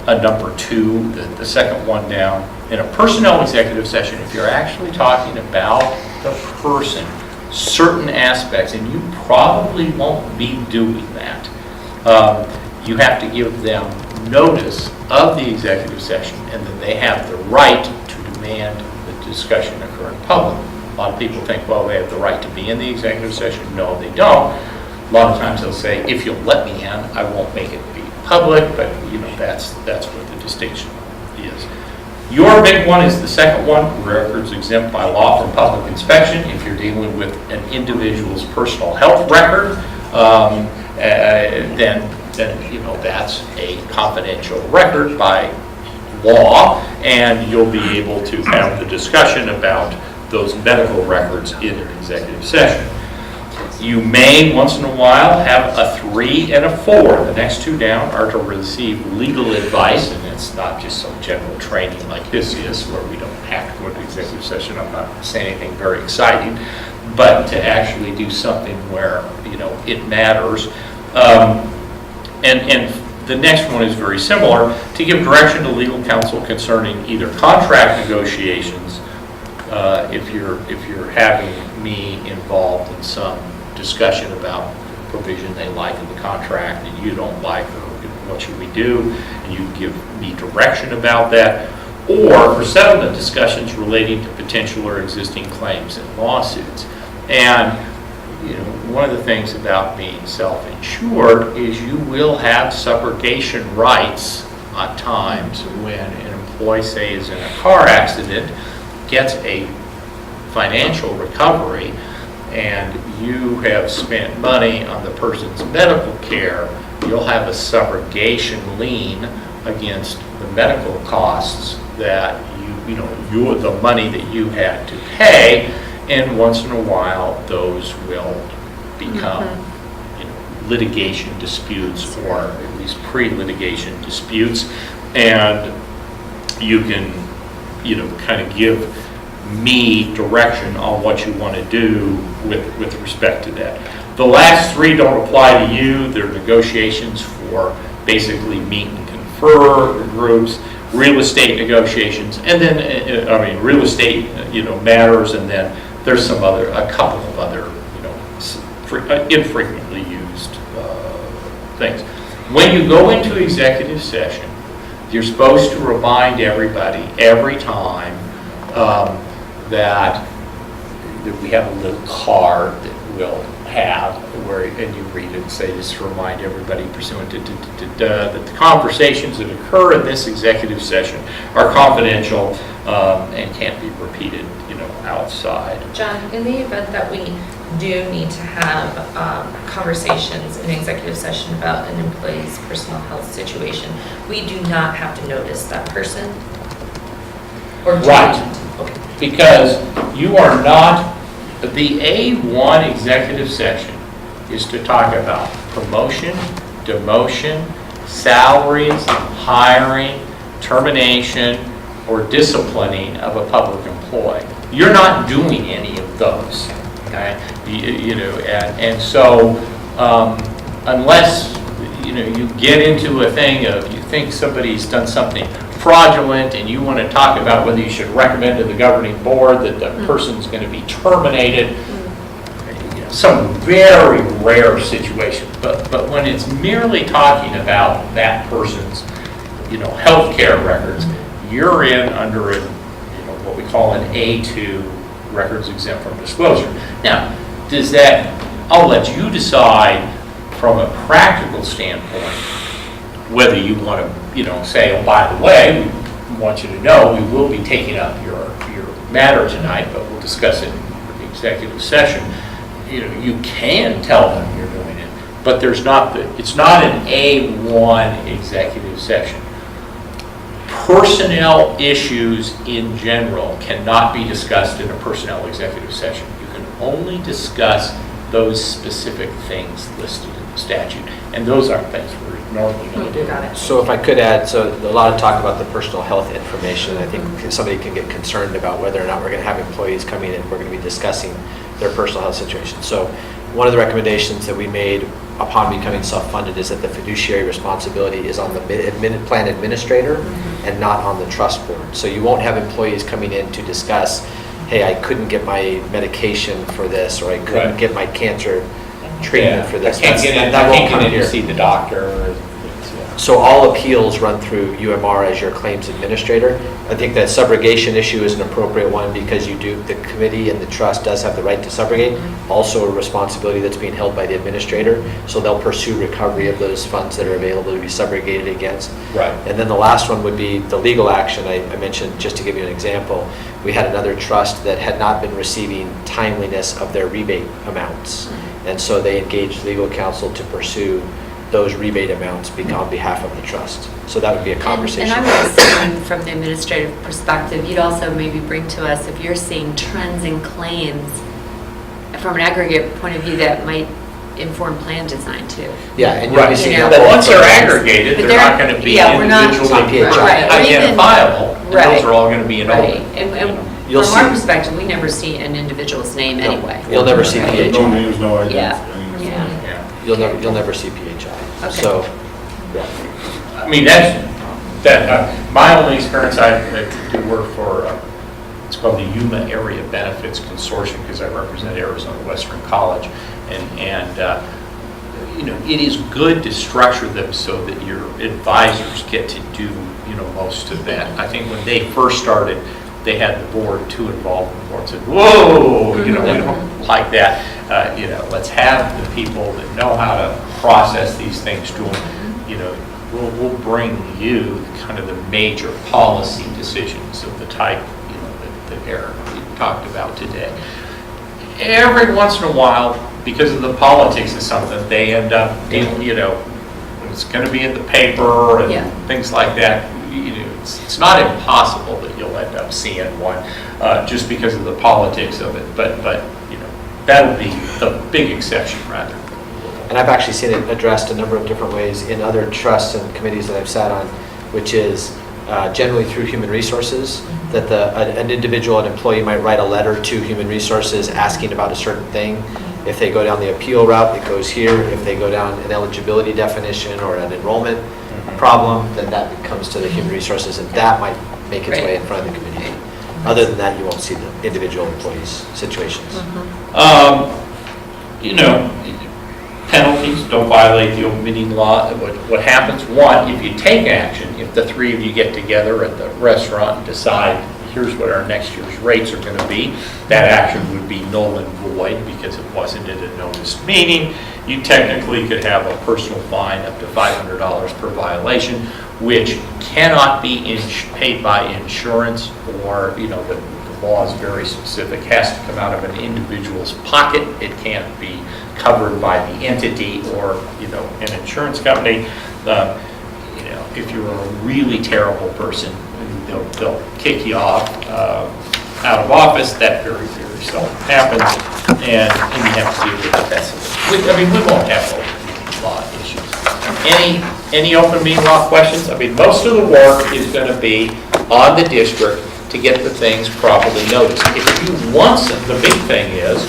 Speaker 2: a number 2, the second one down. In a personnel executive session, if you're actually talking about the person, certain aspects, and you probably won't be doing that, you have to give them notice of the executive session, and then they have the right to demand the discussion occur in public. A lot of people think, well, they have the right to be in the executive session. No, they don't. A lot of times they'll say, if you'll let me in, I won't make it be public, but that's what the distinction is. Your big one is the second one, records exempt by law from public inspection. If you're dealing with an individual's personal health record, then that's a confidential record by law, and you'll be able to have the discussion about those medical records in an executive session. You may, once in a while, have a 3 and a 4. The next 2 down are to receive legal advice, and it's not just some general training like this is, where we don't have to go into executive session. I'm not saying anything very exciting, but to actually do something where, it matters. And the next one is very similar, to give direction to legal counsel concerning either contract negotiations, if you're having me involved in some discussion about provision they like in the contract that you don't like, or what should we do, and you give me direction about that, or for settlement discussions relating to potential or existing claims and lawsuits. And one of the things about being self-insured is you will have subrogation rights at times when an employee, say, is in a car accident, gets a financial recovery, and you have spent money on the person's medical care, you'll have a subrogation lien against the medical costs that the money that you had to pay, and once in a while those will become litigation disputes, or at least pre-litigation disputes, and you can kind of give me direction on what you want to do with respect to that. The last 3 don't apply to you. They're negotiations for basically meet and confer groups, real estate negotiations, and then real estate matters, and then there's a couple of other infrequently used things. When you go into executive session, you're supposed to remind everybody every time that we have a little card that we'll have and you read it and say, just to remind everybody pursuant to that the conversations that occur in this executive session are confidential and can't be repeated outside.
Speaker 7: John, in the event that we do need to have conversations in executive session about an employee's personal health situation, we do not have to notice that person? Or do
Speaker 2: Right.
Speaker 7: we? Okay.
Speaker 2: Because you are not, the A1 executive session is to talk about promotion, demotion, salaries, hiring, termination, or disciplining of a public employee. You're not doing any of those. okay? And so unless, you get into a thing of you think somebody's done something fraudulent and you want to talk about whether you should recommend to the governing board that the person's going to be terminated, some very rare situation. But when it's merely talking about that person's, healthcare records, you're in under a, what we call an A2, records exempt from disclosure. Now, does that, I'll let you decide from a practical standpoint whether you want to, say, oh, by the way, we want you to know we will be taking up your matter tonight, but we'll discuss it in the executive session. You can tell them you're doing it, but it's not an A1 executive session. Personnel issues in general cannot be discussed in a personnel executive session. You can only discuss those specific things listed in the statute, and those aren't things we're normally going to do.
Speaker 7: Got it.
Speaker 5: So if I could add, so a lot of talk about the personal health information. I think somebody can get concerned about whether or not we're going to have employees coming in, we're going to be discussing their personal health situation. So one of the recommendations that we made upon becoming self-funded is that the fiduciary responsibility is on the plan administrator and not on the trust board. So you won't have employees coming in to discuss, hey, I couldn't get my medication for this, or I couldn't get my cancer treatment for this.
Speaker 2: I can't get in to see the doctor.
Speaker 5: So all appeals run through UMR as your claims administrator. I think that subrogation issue is an appropriate one because the committee and the trust does have the right to subrogate, also a responsibility that's being held by the administrator. So they'll pursue recovery of those funds that are available to be subrogated against.
Speaker 2: Right.
Speaker 5: And then the last one would be the legal action. I mentioned, just to give you an example, we had another trust that had not been receiving timeliness of their rebate amounts. And so they engaged legal counsel to pursue those rebate amounts on behalf of the trust. So that would be a conversation.
Speaker 1: And I would assume from the administrative perspective, you'd also maybe bring to us, if you're seeing trends in claims from an aggregate point of view, that might inform plan design too.
Speaker 5: Yeah, and you'll be seeing that.
Speaker 2: But once they're aggregated, they're not going to be individually identifiable. Those are all going to be in
Speaker 1: Right,
Speaker 2: open.
Speaker 1: and
Speaker 5: You'll
Speaker 1: from our
Speaker 5: see-
Speaker 1: perspective, we never see an individual's name anyway.
Speaker 5: You'll never see
Speaker 6: No
Speaker 5: PHI.
Speaker 6: names, no identity.
Speaker 1: Yeah.
Speaker 5: You'll never see PHI.
Speaker 1: Okay.
Speaker 5: So, yeah.
Speaker 2: I mean, my only experience, I do work for, it's called the Yuma Area Benefits Consortium, because I represent Arizona Western College, and it is good to structure them so that your advisors get to do, most of that. I think when they first started, they had the board too involved, and the board said, whoa, we don't like that. Let's have the people that know how to process these things to them. We'll bring you kind of the major policy decisions of the type, that Eric talked about today. Every once in a while, because of the politics of something, they end up dealing, it's going to be in the paper and things like that. It's not impossible that you'll end up seeing one just because of the politics of it, but that would be the big exception rather.
Speaker 5: And I've actually seen it addressed a number of different ways in other trusts and committees that I've sat on, which is generally through human resources, that an individual, an employee might write a letter to human resources asking about a certain thing. If they go down the appeal route, it goes here. If they go down an eligibility definition or an enrollment problem, then that comes to the human resources, and that might make its way in front of the committee. Other than that, you won't see the individual employees' situations.
Speaker 2: Penalties, don't violate the open meeting law. What happens, one, if you take action, if the three of you get together at the restaurant and decide, here's what our next year's rates are going to be, that action would be null and void because it wasn't at a noticed meeting. You technically could have a personal fine up to $500 per violation, which cannot be paid by insurance, or, the law is very specific, has to come out of an individual's pocket. It can't be covered by the entity or, an insurance company. If you're a really terrible person, they'll kick you off out of office. That very, very seldom happens, and you have to deal with that. We won't have open law issues. Any open meeting law questions? Most of the work is going to be on the district to get the things properly noticed. If you want some, the big thing is,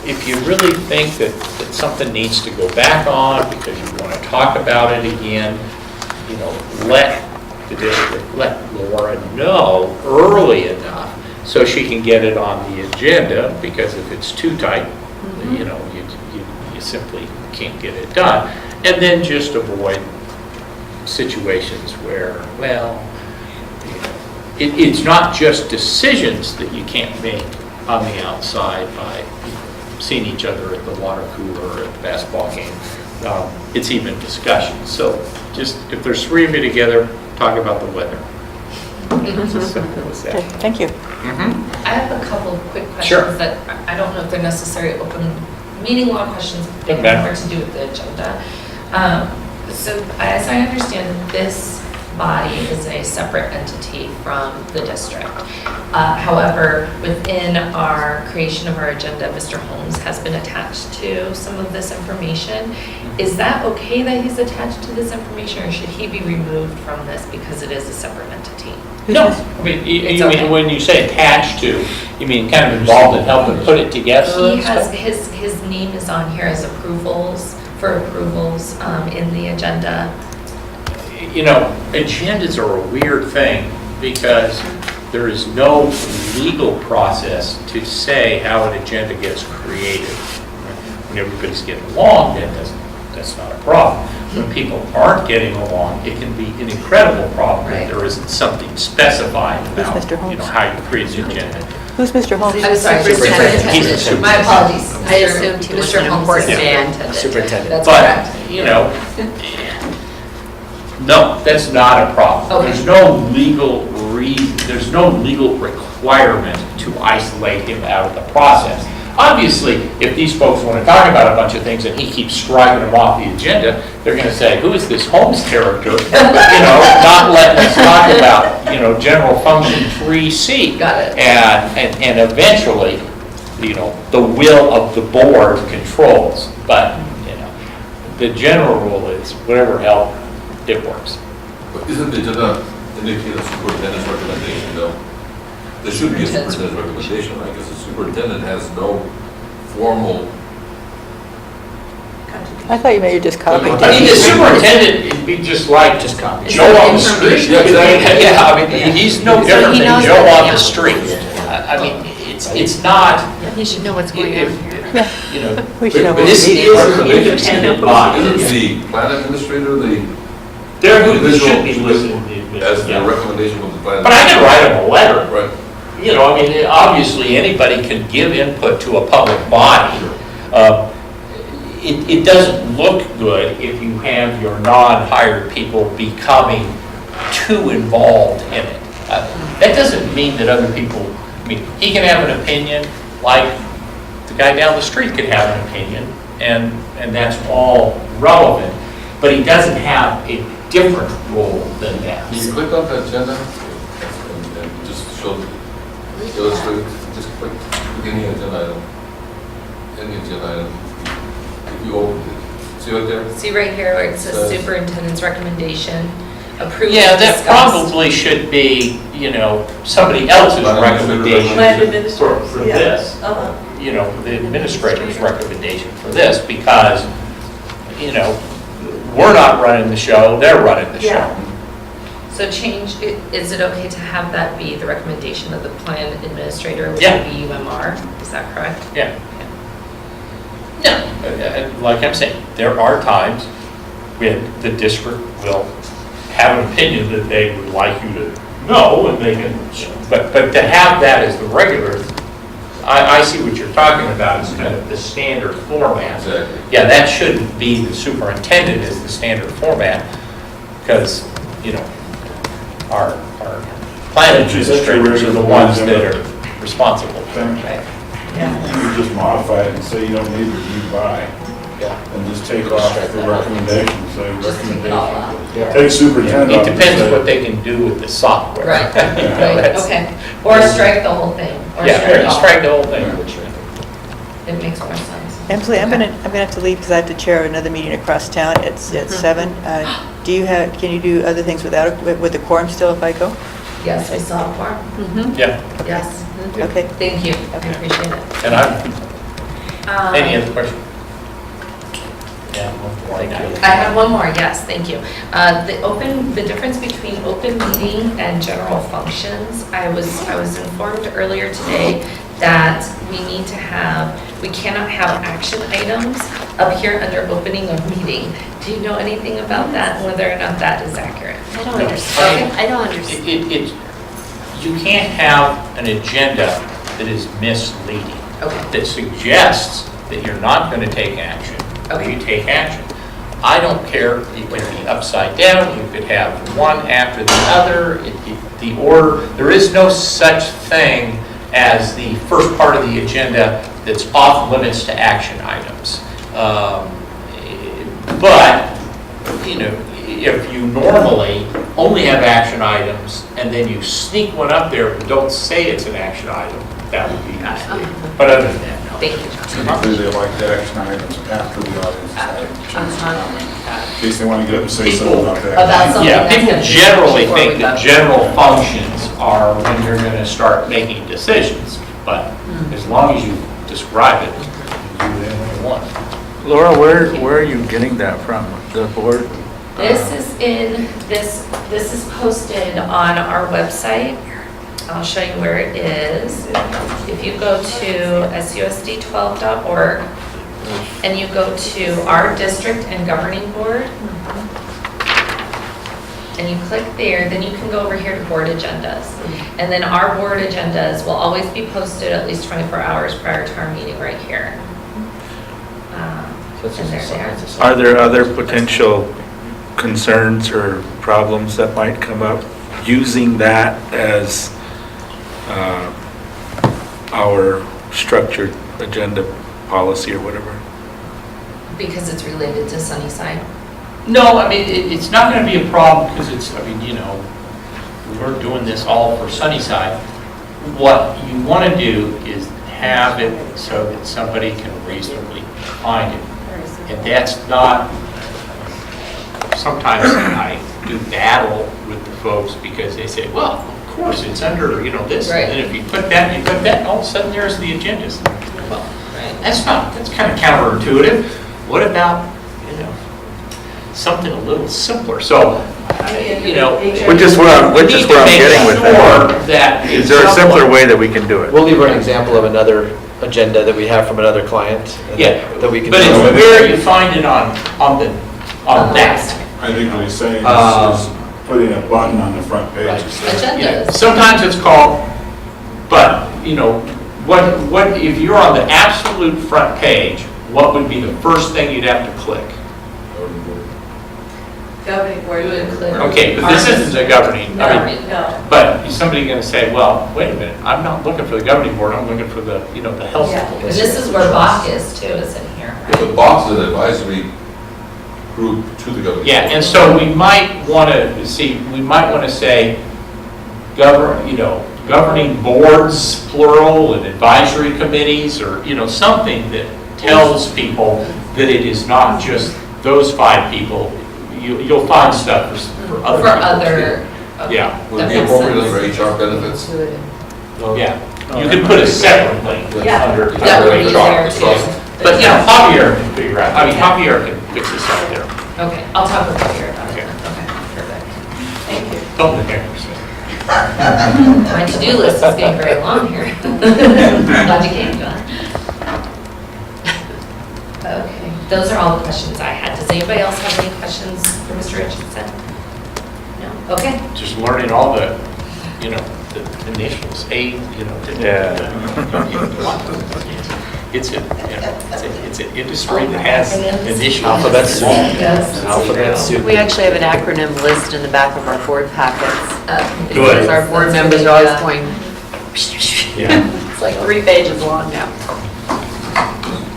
Speaker 2: if you really think that something needs to go back on because you want to talk about it again, let the district, let Laura know early enough so she can get it on the agenda, because if it's too tight, you simply can't get it done. And then just avoid situations where, it's not just decisions that you can't make on the outside by seeing each other at the water cooler or at the basketball game. It's even discussions. So just, if there's three of you together, talk about the weather. It's as simple as
Speaker 3: Okay,
Speaker 2: that.
Speaker 3: thank you.
Speaker 7: I have a couple of quick questions
Speaker 2: Sure.
Speaker 7: that I don't know if they're necessarily open meeting law questions, they
Speaker 2: Okay.
Speaker 7: have more to do with the agenda. So as I understand it, this body is a separate entity from the district. However, within our creation of our agenda, Mr. Holmes has been attached to some of this information. Is that okay that he's attached to this information, or should he be removed from this because it is a separate entity?
Speaker 2: No, I mean,
Speaker 7: It's
Speaker 2: you
Speaker 7: okay.
Speaker 2: mean, when you say attached to, you mean kind of involved in helping put it together?
Speaker 7: He
Speaker 2: and
Speaker 7: has,
Speaker 2: stuff?
Speaker 7: his name is on here as for approvals in the agenda.
Speaker 2: Agendas are a weird thing because there is no legal process to say how an agenda gets created. When everybody's getting along, that's not a problem. When people aren't getting along, it can be an incredible problem
Speaker 7: Right.
Speaker 2: if there isn't something specified about,
Speaker 3: Mr. Holmes?
Speaker 2: how you create the agenda.
Speaker 3: Who's Mr. Holmes?
Speaker 7: I'm sorry,
Speaker 2: He's the
Speaker 7: superintendent.
Speaker 2: superintendent.
Speaker 7: My apologies.
Speaker 1: I assumed he was
Speaker 7: Mr.
Speaker 1: an
Speaker 7: Holmes is
Speaker 1: important man.
Speaker 5: Superintendent.
Speaker 7: That's
Speaker 2: But,
Speaker 7: correct.
Speaker 2: no, that's not a problem.
Speaker 7: Okay.
Speaker 2: There's no legal there's no legal requirement to isolate him out of the process. Obviously, if these folks want to talk about a bunch of things and he keeps striking them off the agenda, they're going to say, who is this Holmes character? Not letting us talk about, general function 3C.
Speaker 7: Got it.
Speaker 2: And eventually, the will of the board controls. But, the general rule is whatever help, it works.
Speaker 9: But isn't the agenda indicate a superintendent's recommendation, though? There should be a superintendent's recommendation, right? Because the superintendent has no formal.
Speaker 3: I thought you meant you just copied
Speaker 2: I mean,
Speaker 3: it.
Speaker 2: the superintendent, it'd be just like
Speaker 5: Just copy.
Speaker 2: Joe on the street.
Speaker 9: Yeah, exactly.
Speaker 2: Yeah, I mean, he's no
Speaker 1: So
Speaker 2: different
Speaker 1: he
Speaker 2: than
Speaker 1: knows
Speaker 2: Joe
Speaker 1: what
Speaker 2: on
Speaker 1: the
Speaker 2: the street. I mean, it's not,
Speaker 1: He should know what's going on here.
Speaker 3: We should know
Speaker 9: But
Speaker 3: what
Speaker 2: this
Speaker 3: we
Speaker 2: is
Speaker 3: need.
Speaker 2: an independent body.
Speaker 9: Isn't the plan administrator
Speaker 2: They're who
Speaker 9: individual
Speaker 2: should be listening to.
Speaker 9: as the recommendation of the plan?
Speaker 2: But I can write him a letter.
Speaker 9: Right.
Speaker 2: I mean, obviously, anybody can give input to a public body. It doesn't look good if you have your non-hired people becoming too involved in it. That doesn't mean that other people, he can have an opinion, like the guy down the street could have an opinion, and that's all relevant, but he doesn't have a different role than that.
Speaker 9: Can you click on the agenda and just show, illustrate, just click any agenda item, any agenda item. If you open it, see right there?
Speaker 7: See right here where it says superintendent's recommendation, approved,
Speaker 2: Yeah, that
Speaker 7: discussed.
Speaker 2: probably should be, somebody else's
Speaker 9: Plan
Speaker 2: recommendation
Speaker 9: administrator.
Speaker 2: for this. The administrator's recommendation for this, because, we're not running the show, they're running the show.
Speaker 7: So is it okay to have that be the recommendation of the plan administrator, which
Speaker 2: Yeah.
Speaker 7: would be UMR? Is that correct?
Speaker 2: Yeah. No, like I'm saying, there are times when the district will have an opinion that they would like you to know, and they can, but to have that as the regular, I see what you're talking about as kind of the standard format.
Speaker 9: Exactly.
Speaker 2: Yeah, that shouldn't be the superintendent as the standard format, because, our plan administrators are the ones that are responsible.
Speaker 6: Thing. You just modify it and say you don't need to review by,
Speaker 5: Yeah.
Speaker 6: and just take off the recommendation, say
Speaker 7: Just take it all out.
Speaker 6: recommendation. Take superintendent
Speaker 2: It
Speaker 6: off and
Speaker 2: depends
Speaker 6: say-
Speaker 2: what they can do with the software.
Speaker 7: Right,
Speaker 2: You know,
Speaker 7: right,
Speaker 2: that's-
Speaker 7: okay. Or strike the whole thing. Or
Speaker 2: Yeah,
Speaker 7: strike all.
Speaker 2: strike the whole thing.
Speaker 7: It makes more sense.
Speaker 3: Emily, I'm gonna have to leave because I have to chair another meeting across town at 7. Can you do other things with the quorum still if I go?
Speaker 7: Yes, I saw a form.
Speaker 2: Yeah,
Speaker 7: Yes,
Speaker 3: Okay.
Speaker 7: thank you. I appreciate it.
Speaker 2: and Any other question? Yeah, one more.
Speaker 7: I have one more, yes, thank you. The difference between open meeting and general functions, I was informed earlier today that we cannot have action items up here under opening of meeting. Do you know anything about that, and whether or not that is accurate?
Speaker 1: I don't understand.
Speaker 7: Okay.
Speaker 1: I don't understand.
Speaker 2: You can't have an agenda that is misleading,
Speaker 7: Okay.
Speaker 2: that suggests that you're not going to take action.
Speaker 7: Okay.
Speaker 2: You take action. I don't care, it could be upside down, you could have one after the other, the order, there is no such thing as the first part of the agenda that's off limits to action items. But, you know, if you normally only have action items and then you sneak one up there but don't say it's an action item, that would be nice. But other than that, no.
Speaker 7: Thank you.
Speaker 6: Typically, they like the action items after the audience has had a chance to comment, in case they want to get up and say something about that.
Speaker 7: About something
Speaker 2: Yeah,
Speaker 7: that's
Speaker 2: people
Speaker 7: gonna be
Speaker 2: generally
Speaker 7: before
Speaker 2: think
Speaker 7: we
Speaker 2: that
Speaker 7: go.
Speaker 2: general functions are when you're going to start making decisions, but as long as you describe it, you can do whatever you want.
Speaker 8: Laura, where are you getting that from? The board?
Speaker 7: This is posted on our website. I'll show you where it is. If you go to SUSD12.org and you go to our district and governing board, and you click there, then you can go over here to board agendas. And then our board agendas will always be posted at least 24 hours prior to our meeting right here. And there they are.
Speaker 8: Are there other potential concerns or problems that might come up using that as our structured agenda policy or whatever?
Speaker 7: Because it's related to Sunnyside.
Speaker 2: No, I mean, it's not going to be a problem because we're doing this all for Sunnyside. What you want to do is have it so that somebody can reasonably find it. And that's not, sometimes I do battle with the folks because they say, well, of course, it's under, this.
Speaker 7: Right.
Speaker 2: And if you put that, and all of a sudden there's the agendas. Well,
Speaker 7: Right.
Speaker 2: that's kind of counterintuitive. What about, something a little simpler? So,
Speaker 8: Which is where I'm getting with that.
Speaker 2: that.
Speaker 8: Is there a simpler way that we can do it?
Speaker 5: We'll leave an example of another agenda that we have from another client. and
Speaker 2: Yeah,
Speaker 5: That we can.
Speaker 2: but it's where you find it on that.
Speaker 6: I think what he's saying is putting a button on the front page.
Speaker 2: Right.
Speaker 7: Agendas.
Speaker 2: Sometimes it's called, but, what, if you're on the absolute front page, what would be the first thing you'd have to click?
Speaker 1: Governing board would include.
Speaker 2: Okay, but this isn't a governing,
Speaker 1: No, no.
Speaker 2: but is somebody going to say, well, wait a minute, I'm not looking for the governing board, I'm looking for the, the health.
Speaker 1: Yeah.
Speaker 7: And this is where Bach is too, is in here,
Speaker 9: The
Speaker 7: right?
Speaker 9: box is an advisory group to the government.
Speaker 2: Yeah, and so we might want to say, governing boards, plural, and advisory committees, or, something that tells people that it is not just those 5 people. You'll find stuff for other
Speaker 7: For
Speaker 2: people,
Speaker 7: other.
Speaker 2: too. Yeah,
Speaker 9: Would
Speaker 7: That
Speaker 9: it be
Speaker 7: makes
Speaker 9: appropriate
Speaker 7: sense.
Speaker 9: for HR benefits?
Speaker 2: yeah. You can put it separately
Speaker 1: Yeah.
Speaker 2: under
Speaker 7: That would be there
Speaker 2: HR.
Speaker 7: too.
Speaker 2: But, Javier can figure out, Javier can fix this out there.
Speaker 7: Okay, I'll talk with Peter about it.
Speaker 2: Okay.
Speaker 7: Okay, perfect.
Speaker 1: Thank you.
Speaker 2: Don't look at me.
Speaker 7: My to-do list is getting very long here. Glad you came, John. Okay, those are all the questions I had. Does anybody else have any questions for Mr. Richardson? No? Okay.
Speaker 2: Just learning all the, the initials, It's an industry that has initials.
Speaker 5: Alphabet soup.
Speaker 7: Yes.
Speaker 5: Alphabet soup.
Speaker 10: We actually have an acronym list in the back of our board packets.
Speaker 2: Good.
Speaker 10: Because our board members are always going,
Speaker 2: Yeah.
Speaker 10: it's like 3 pages long now.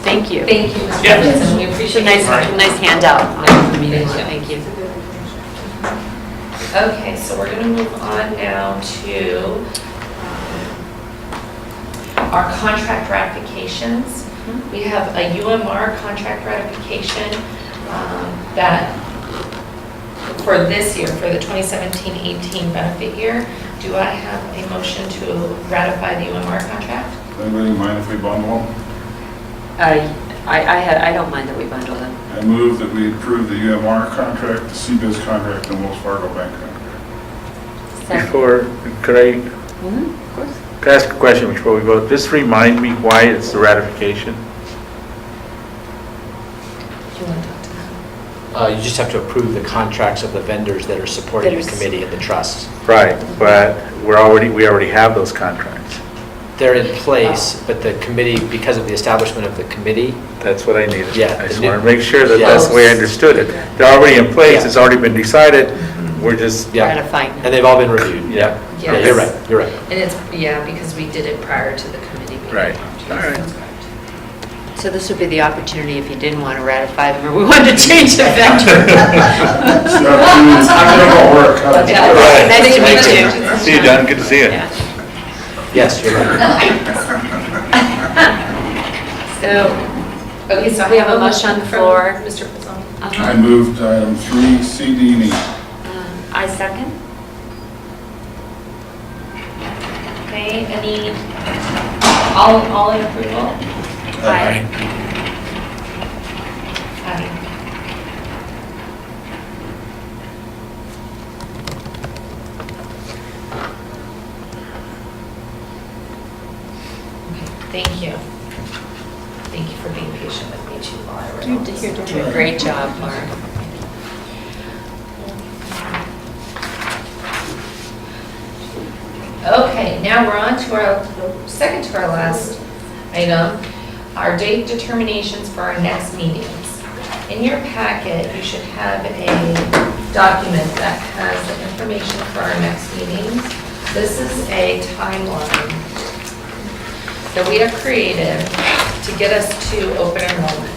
Speaker 10: Thank you.
Speaker 7: Thank you, Mr.
Speaker 2: Yeah.
Speaker 7: Richardson. We
Speaker 10: It's a
Speaker 7: appreciate
Speaker 10: nice,
Speaker 7: it.
Speaker 10: nice handout on the meeting.
Speaker 7: Thank you.
Speaker 10: Thank you.
Speaker 7: Okay, so we're going to move on now to our contract ratifications. We have a UMR contract ratification that for this year, for the 2017-18 benefit year. Do I have a motion to ratify the UMR contract?
Speaker 6: Anybody mind if we bundle them?
Speaker 10: I don't mind that we bundle them.
Speaker 6: I move that we approve the UMR contract, the CBIZ contract, and Wells Fargo Bank contract.
Speaker 8: Before, could I
Speaker 10: Of course.
Speaker 8: could I ask a question before we vote? Just remind me why it's the ratification?
Speaker 7: Do you want to talk to that?
Speaker 5: You just have to approve the contracts of the vendors that are supporting the
Speaker 10: That is-
Speaker 5: committee and the trust.
Speaker 8: Right, but we already have those contracts.
Speaker 5: They're in place, but the committee, because of the establishment of the committee,
Speaker 8: That's what I needed.
Speaker 5: Yeah,
Speaker 8: I just
Speaker 5: the new-
Speaker 8: want to make sure that
Speaker 5: Yeah.
Speaker 8: that's the way I understood it. They're already in place,
Speaker 5: Yeah.
Speaker 8: it's already been decided, we're just,
Speaker 5: yeah.
Speaker 10: Ratifying.
Speaker 5: And they've all been reviewed, yeah.
Speaker 7: Yes.
Speaker 5: Yeah, you're right, you're right.
Speaker 7: And it's, yeah, because we did it prior to the committee meeting.
Speaker 8: Right. All right.
Speaker 10: So this would be the opportunity if you didn't want to ratify them or we wanted to change the vendor.
Speaker 6: It's the opportunity to talk about work, huh?
Speaker 7: Yeah.
Speaker 8: Right.
Speaker 10: Nice to meet you.
Speaker 8: see you, John, good to see you.
Speaker 10: Yeah.
Speaker 5: Yes, you're right.
Speaker 10: So,
Speaker 7: Okay, so
Speaker 10: we have a motion on the floor.
Speaker 7: Mr. Pizzon.
Speaker 6: I moved item 3, C, D, and E.
Speaker 1: I second. Okay, any, all in approval? Aye. Aye. Thank you. Thank you for being patient with me too while I read all this.
Speaker 10: You're doing a great job, Laura.
Speaker 7: Okay, now we're on to our, second to our last item, our date determinations for our next meetings. In your packet, you should have a document that has the information for our next meetings. This is a timeline that we have created to get us to open enrollment.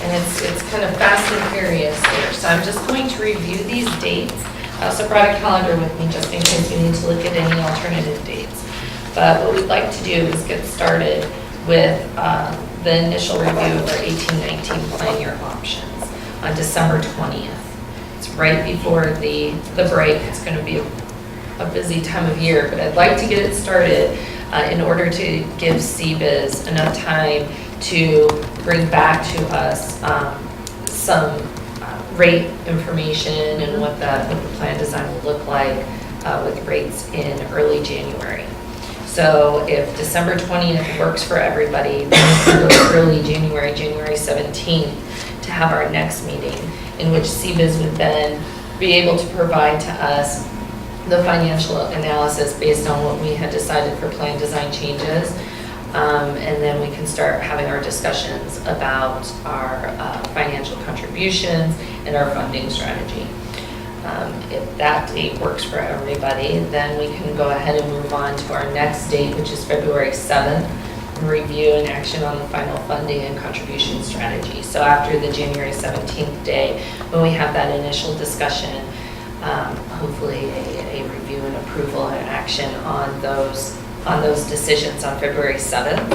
Speaker 7: And it's kind of fast and furious here. So I'm just going to review these dates. I also brought a calendar with me just in case we need to look at any alternative dates. But what we'd like to do is get started with the initial review of our 18-19 plan year options on December 20th. It's right before the break. It's going to be a busy time of year, but I'd like to get it started in order to give CBIZ enough time to bring back to us some rate information and what the plan design will look like with rates in early January. So if December 20th works for everybody, we can go early January, January 17th to have our next meeting in which CBIZ would then be able to provide to us the financial analysis based on what we had decided for plan design changes. And then we can start having our discussions about our financial contributions and our funding strategy. If that date works for everybody, then we can go ahead and move on to our next date, which is February 7th, and review and action on the final funding and contribution strategy. So after the January 17th day, when we have that initial discussion, hopefully a review and approval and action on those decisions on February 7th.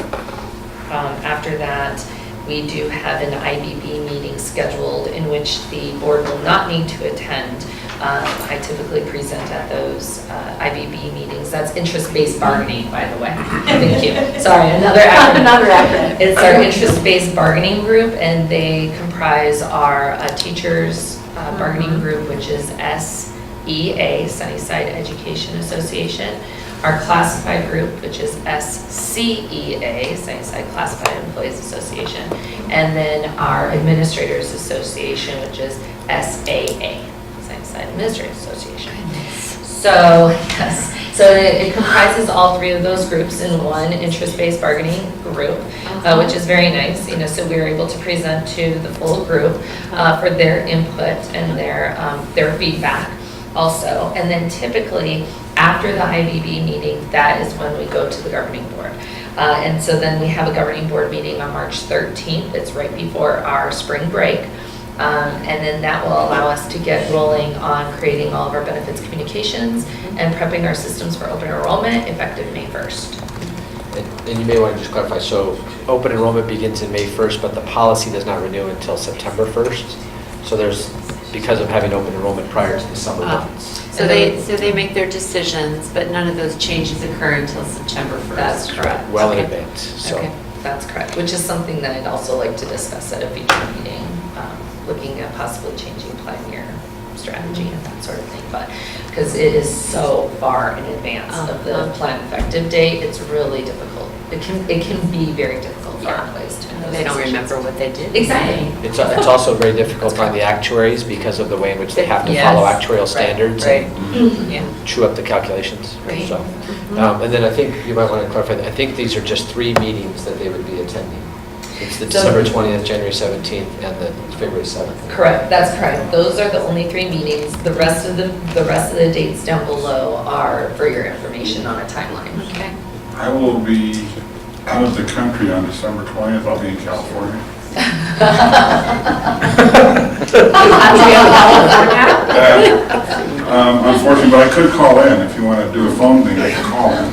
Speaker 7: After that, we do have an IBB meeting scheduled in which the board will not need to attend. I typically present at those IBB meetings. That's interest-based bargaining, by the way. Thank you. Sorry, another acronym.
Speaker 10: Another acronym.
Speaker 7: It's our interest-based bargaining group, and they comprise our teachers bargaining group, which is SEA, Sunnyside Education Association, our classified group, which is SCEA, Sunnyside Classified Employees Association, and then our Administrators Association, which is SAA, Sunnyside Administrators Association. So, yes, so it comprises all three of those groups in one interest-based bargaining group, which is very nice, so we were able to present to the full group for their input and their feedback also. And then typically, after the IBB meeting, that is when we go to the governing board. And so then we have a governing board meeting on March 13th. It's right before our spring break. And then that will allow us to get rolling on creating all of our benefits communications and prepping our systems for open enrollment effective May 1st.
Speaker 5: And you may want to just clarify, so open enrollment begins in May 1st, but the policy does not renew until September 1st. So there's, because of having open enrollment prior to the summer months.
Speaker 10: So they make their decisions, but none of those changes occur until September 1st?
Speaker 7: That's correct.
Speaker 5: Well in
Speaker 10: Okay.
Speaker 5: advance, so.
Speaker 10: Okay.
Speaker 7: That's correct, which is something that I'd also like to discuss at a future meeting, looking at possibly changing plan year strategy and that sort of thing. But, because it is so far in advance of the plan effective date, it's really difficult. It can be very difficult for our employees to make those
Speaker 10: They don't
Speaker 7: decisions.
Speaker 10: remember what they did.
Speaker 7: Exactly.
Speaker 5: It's also very difficult on the actuaries because of the way in which they have to
Speaker 10: Yes.
Speaker 5: follow actuarial standards
Speaker 10: Right.
Speaker 5: and
Speaker 10: Yeah.
Speaker 5: chew up the calculations.
Speaker 10: Right.
Speaker 5: So, and then I think you might want to clarify, that I think these are just 3 meetings that they would be attending. It's the
Speaker 7: So-
Speaker 5: December 20th, January 17th, and the February 7th.
Speaker 7: Correct, that's correct. Those are the only 3 meetings. The rest of the dates down below are for your information on a timeline.
Speaker 10: Okay.
Speaker 6: I will be out of the country on December 20th. I'll be in California. Unfortunately, but I could call in. If you want to do a phone thing, I can call in.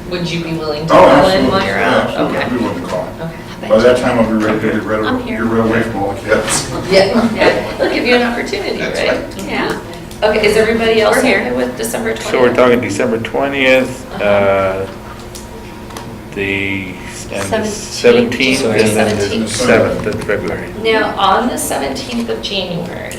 Speaker 7: Would you be willing to
Speaker 6: Oh,
Speaker 7: call
Speaker 6: absolutely.
Speaker 7: in while you're out?
Speaker 6: Absolutely.
Speaker 7: Okay.
Speaker 6: I'll be willing to call in.
Speaker 7: Okay.
Speaker 6: By that time, I'll be ready to get rid
Speaker 10: I'm
Speaker 6: of,
Speaker 10: here.
Speaker 6: get rid away from all the kids.
Speaker 7: Yeah,
Speaker 10: Yeah.
Speaker 7: they'll give you an opportunity,
Speaker 6: That's
Speaker 7: right?
Speaker 6: right.
Speaker 10: Yeah.
Speaker 7: Okay, is everybody else
Speaker 10: We're here.
Speaker 7: okay with December 20th?
Speaker 8: So we're talking December 20th,
Speaker 7: Uh-huh.
Speaker 8: the
Speaker 10: 17th,
Speaker 8: 17th, and then the
Speaker 7: 17th.
Speaker 8: 7th of February.
Speaker 7: Now, on the 17th of January,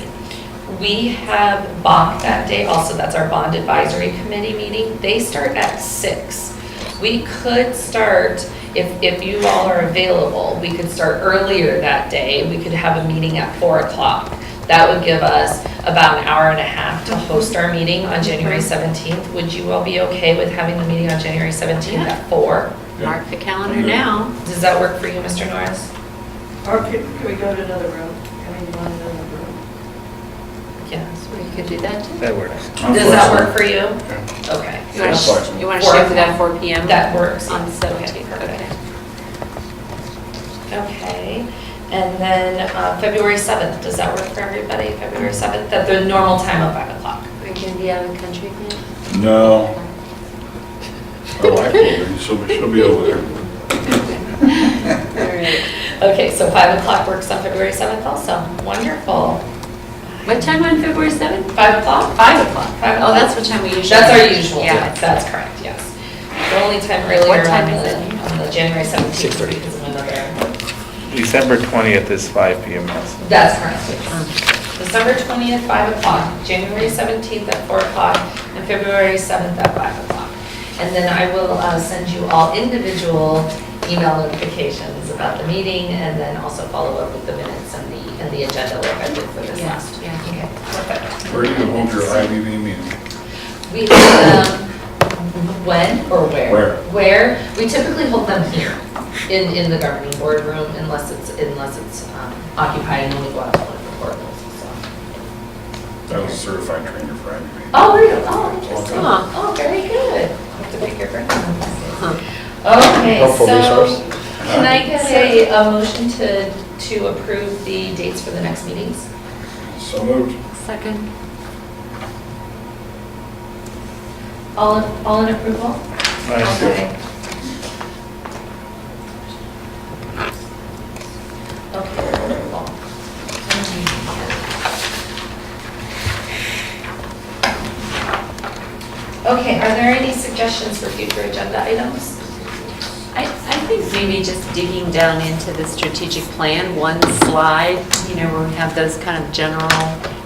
Speaker 7: we have BOC that day, also that's our Bond Advisory Committee meeting. They start at 6. We could start, if you all are available, we could start earlier that day. We could have a meeting at 4 o'clock. That would give us about an hour and a half to host our meeting on January 17th. Would you all be okay with having the meeting on January 17th at 4?
Speaker 10: Mark the calendar now.
Speaker 7: Does that work for you, Mr. Norris?
Speaker 3: Okay, can we go to another room? Can we go to another room?
Speaker 7: Yes.
Speaker 10: We could do that too.
Speaker 8: That works.
Speaker 6: I'm
Speaker 7: Does that
Speaker 6: flexible.
Speaker 7: work for you?
Speaker 6: Yeah.
Speaker 7: Okay.
Speaker 10: You want
Speaker 6: I'm flexible.
Speaker 10: to
Speaker 7: Four
Speaker 10: shoot for that
Speaker 7: o'clock.
Speaker 10: 4 PM?
Speaker 7: That works.
Speaker 10: On the
Speaker 7: Okay,
Speaker 10: 17th,
Speaker 7: perfect.
Speaker 10: okay.
Speaker 7: Okay, and then February 7th, does that work for everybody? February 7th, at the normal time of 5 o'clock?
Speaker 10: Are you going to be out of the country again?
Speaker 6: No. My wife will be. She'll be over there.
Speaker 10: All right.
Speaker 7: Okay, so 5 o'clock works on February 7th also. Wonderful.
Speaker 10: What time on February 7th?
Speaker 7: 5 o'clock?
Speaker 10: 5 o'clock.
Speaker 7: 5
Speaker 10: Oh,
Speaker 7: o'clock.
Speaker 10: that's what time we usually.
Speaker 7: That's our usual
Speaker 10: Yeah.
Speaker 7: time. That's correct, yes. The only time earlier
Speaker 10: What time
Speaker 7: on
Speaker 10: is
Speaker 7: the,
Speaker 10: it?
Speaker 7: on the January 17th
Speaker 5: 6:30.
Speaker 7: because of another.
Speaker 8: December 20th is 5 PM also.
Speaker 7: That's correct, yes. December 20th, 5 o'clock, January 17th at 4 o'clock, and February 7th at 5 o'clock. And then I will send you all individual email notifications about the meeting, and then also follow up with the minutes and the agenda like I did for this
Speaker 10: Yeah,
Speaker 7: last.
Speaker 10: yeah.
Speaker 7: Okay, perfect.
Speaker 6: Where do you hold your IBB meeting?
Speaker 7: We hold them, when or where?
Speaker 6: Where?
Speaker 7: We typically hold them here, in the governing board room, unless it's occupied and only go out to one of the portables, so.
Speaker 6: I was a certified trainer for IBB.
Speaker 7: Oh, really? Oh, interesting.
Speaker 10: Huh.
Speaker 7: Oh, very good. Have to pick your brain.
Speaker 10: Huh.
Speaker 7: Okay,
Speaker 5: Helpful resource.
Speaker 7: so can I get a motion to approve the dates for the next meetings?
Speaker 6: So moved.
Speaker 10: Second.
Speaker 7: All in approval?
Speaker 8: Nice.
Speaker 7: Okay. Okay, wonderful. Okay, are there any suggestions for future agenda items?
Speaker 10: I think maybe just digging down into the strategic plan, one slide, where we have those kind of general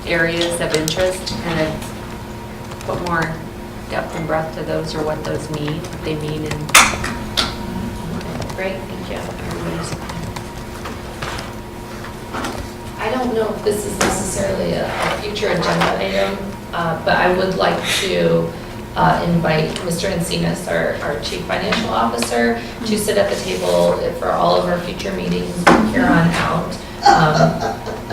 Speaker 10: areas of interest, kind of put more depth and breadth to those, or what those mean, what they mean in
Speaker 7: Great, thank you. I don't know if this is necessarily a future agenda item, but I would like to invite Mr. Encinas, our Chief Financial Officer, to sit at the table for all of our future meetings from here on out.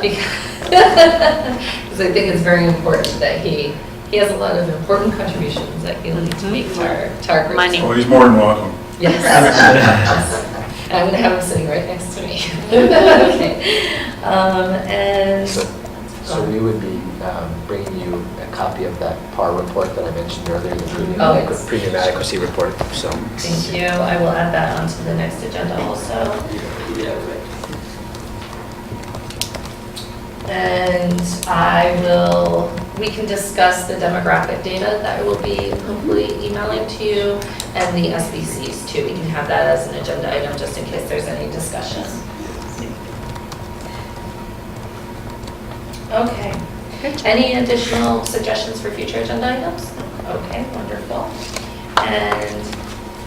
Speaker 7: Because I think it's very important that he has a lot of important contributions that he'll need to make to our group.
Speaker 10: Money.
Speaker 6: Oh, he's more than welcome.
Speaker 7: Yes. And I'm going to have him sitting right next to me. Okay. And.
Speaker 5: So we would be bringing you a copy of that PAR report that I mentioned earlier, the
Speaker 7: Oh, yes.
Speaker 5: premium adequacy report, so.
Speaker 7: Thank you. I will add that onto the next agenda also. And I will we can discuss the demographic data that I will be hopefully emailing to you, and the SBCs too. We can have that as an agenda item just in case there's any discussion. Okay. Any additional suggestions for future agenda items? Okay, wonderful. And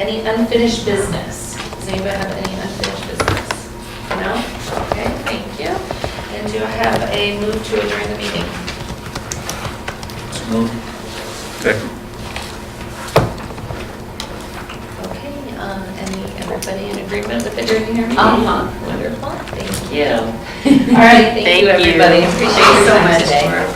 Speaker 7: any unfinished business? Does anybody have any unfinished business? No? Okay, thank you. And do I have a move to adjourn the meeting?
Speaker 8: Second.
Speaker 7: Okay, everybody in agreement with adjourning our meeting? Wonderful, thank you. All right, thank you, everybody. Appreciate your time today.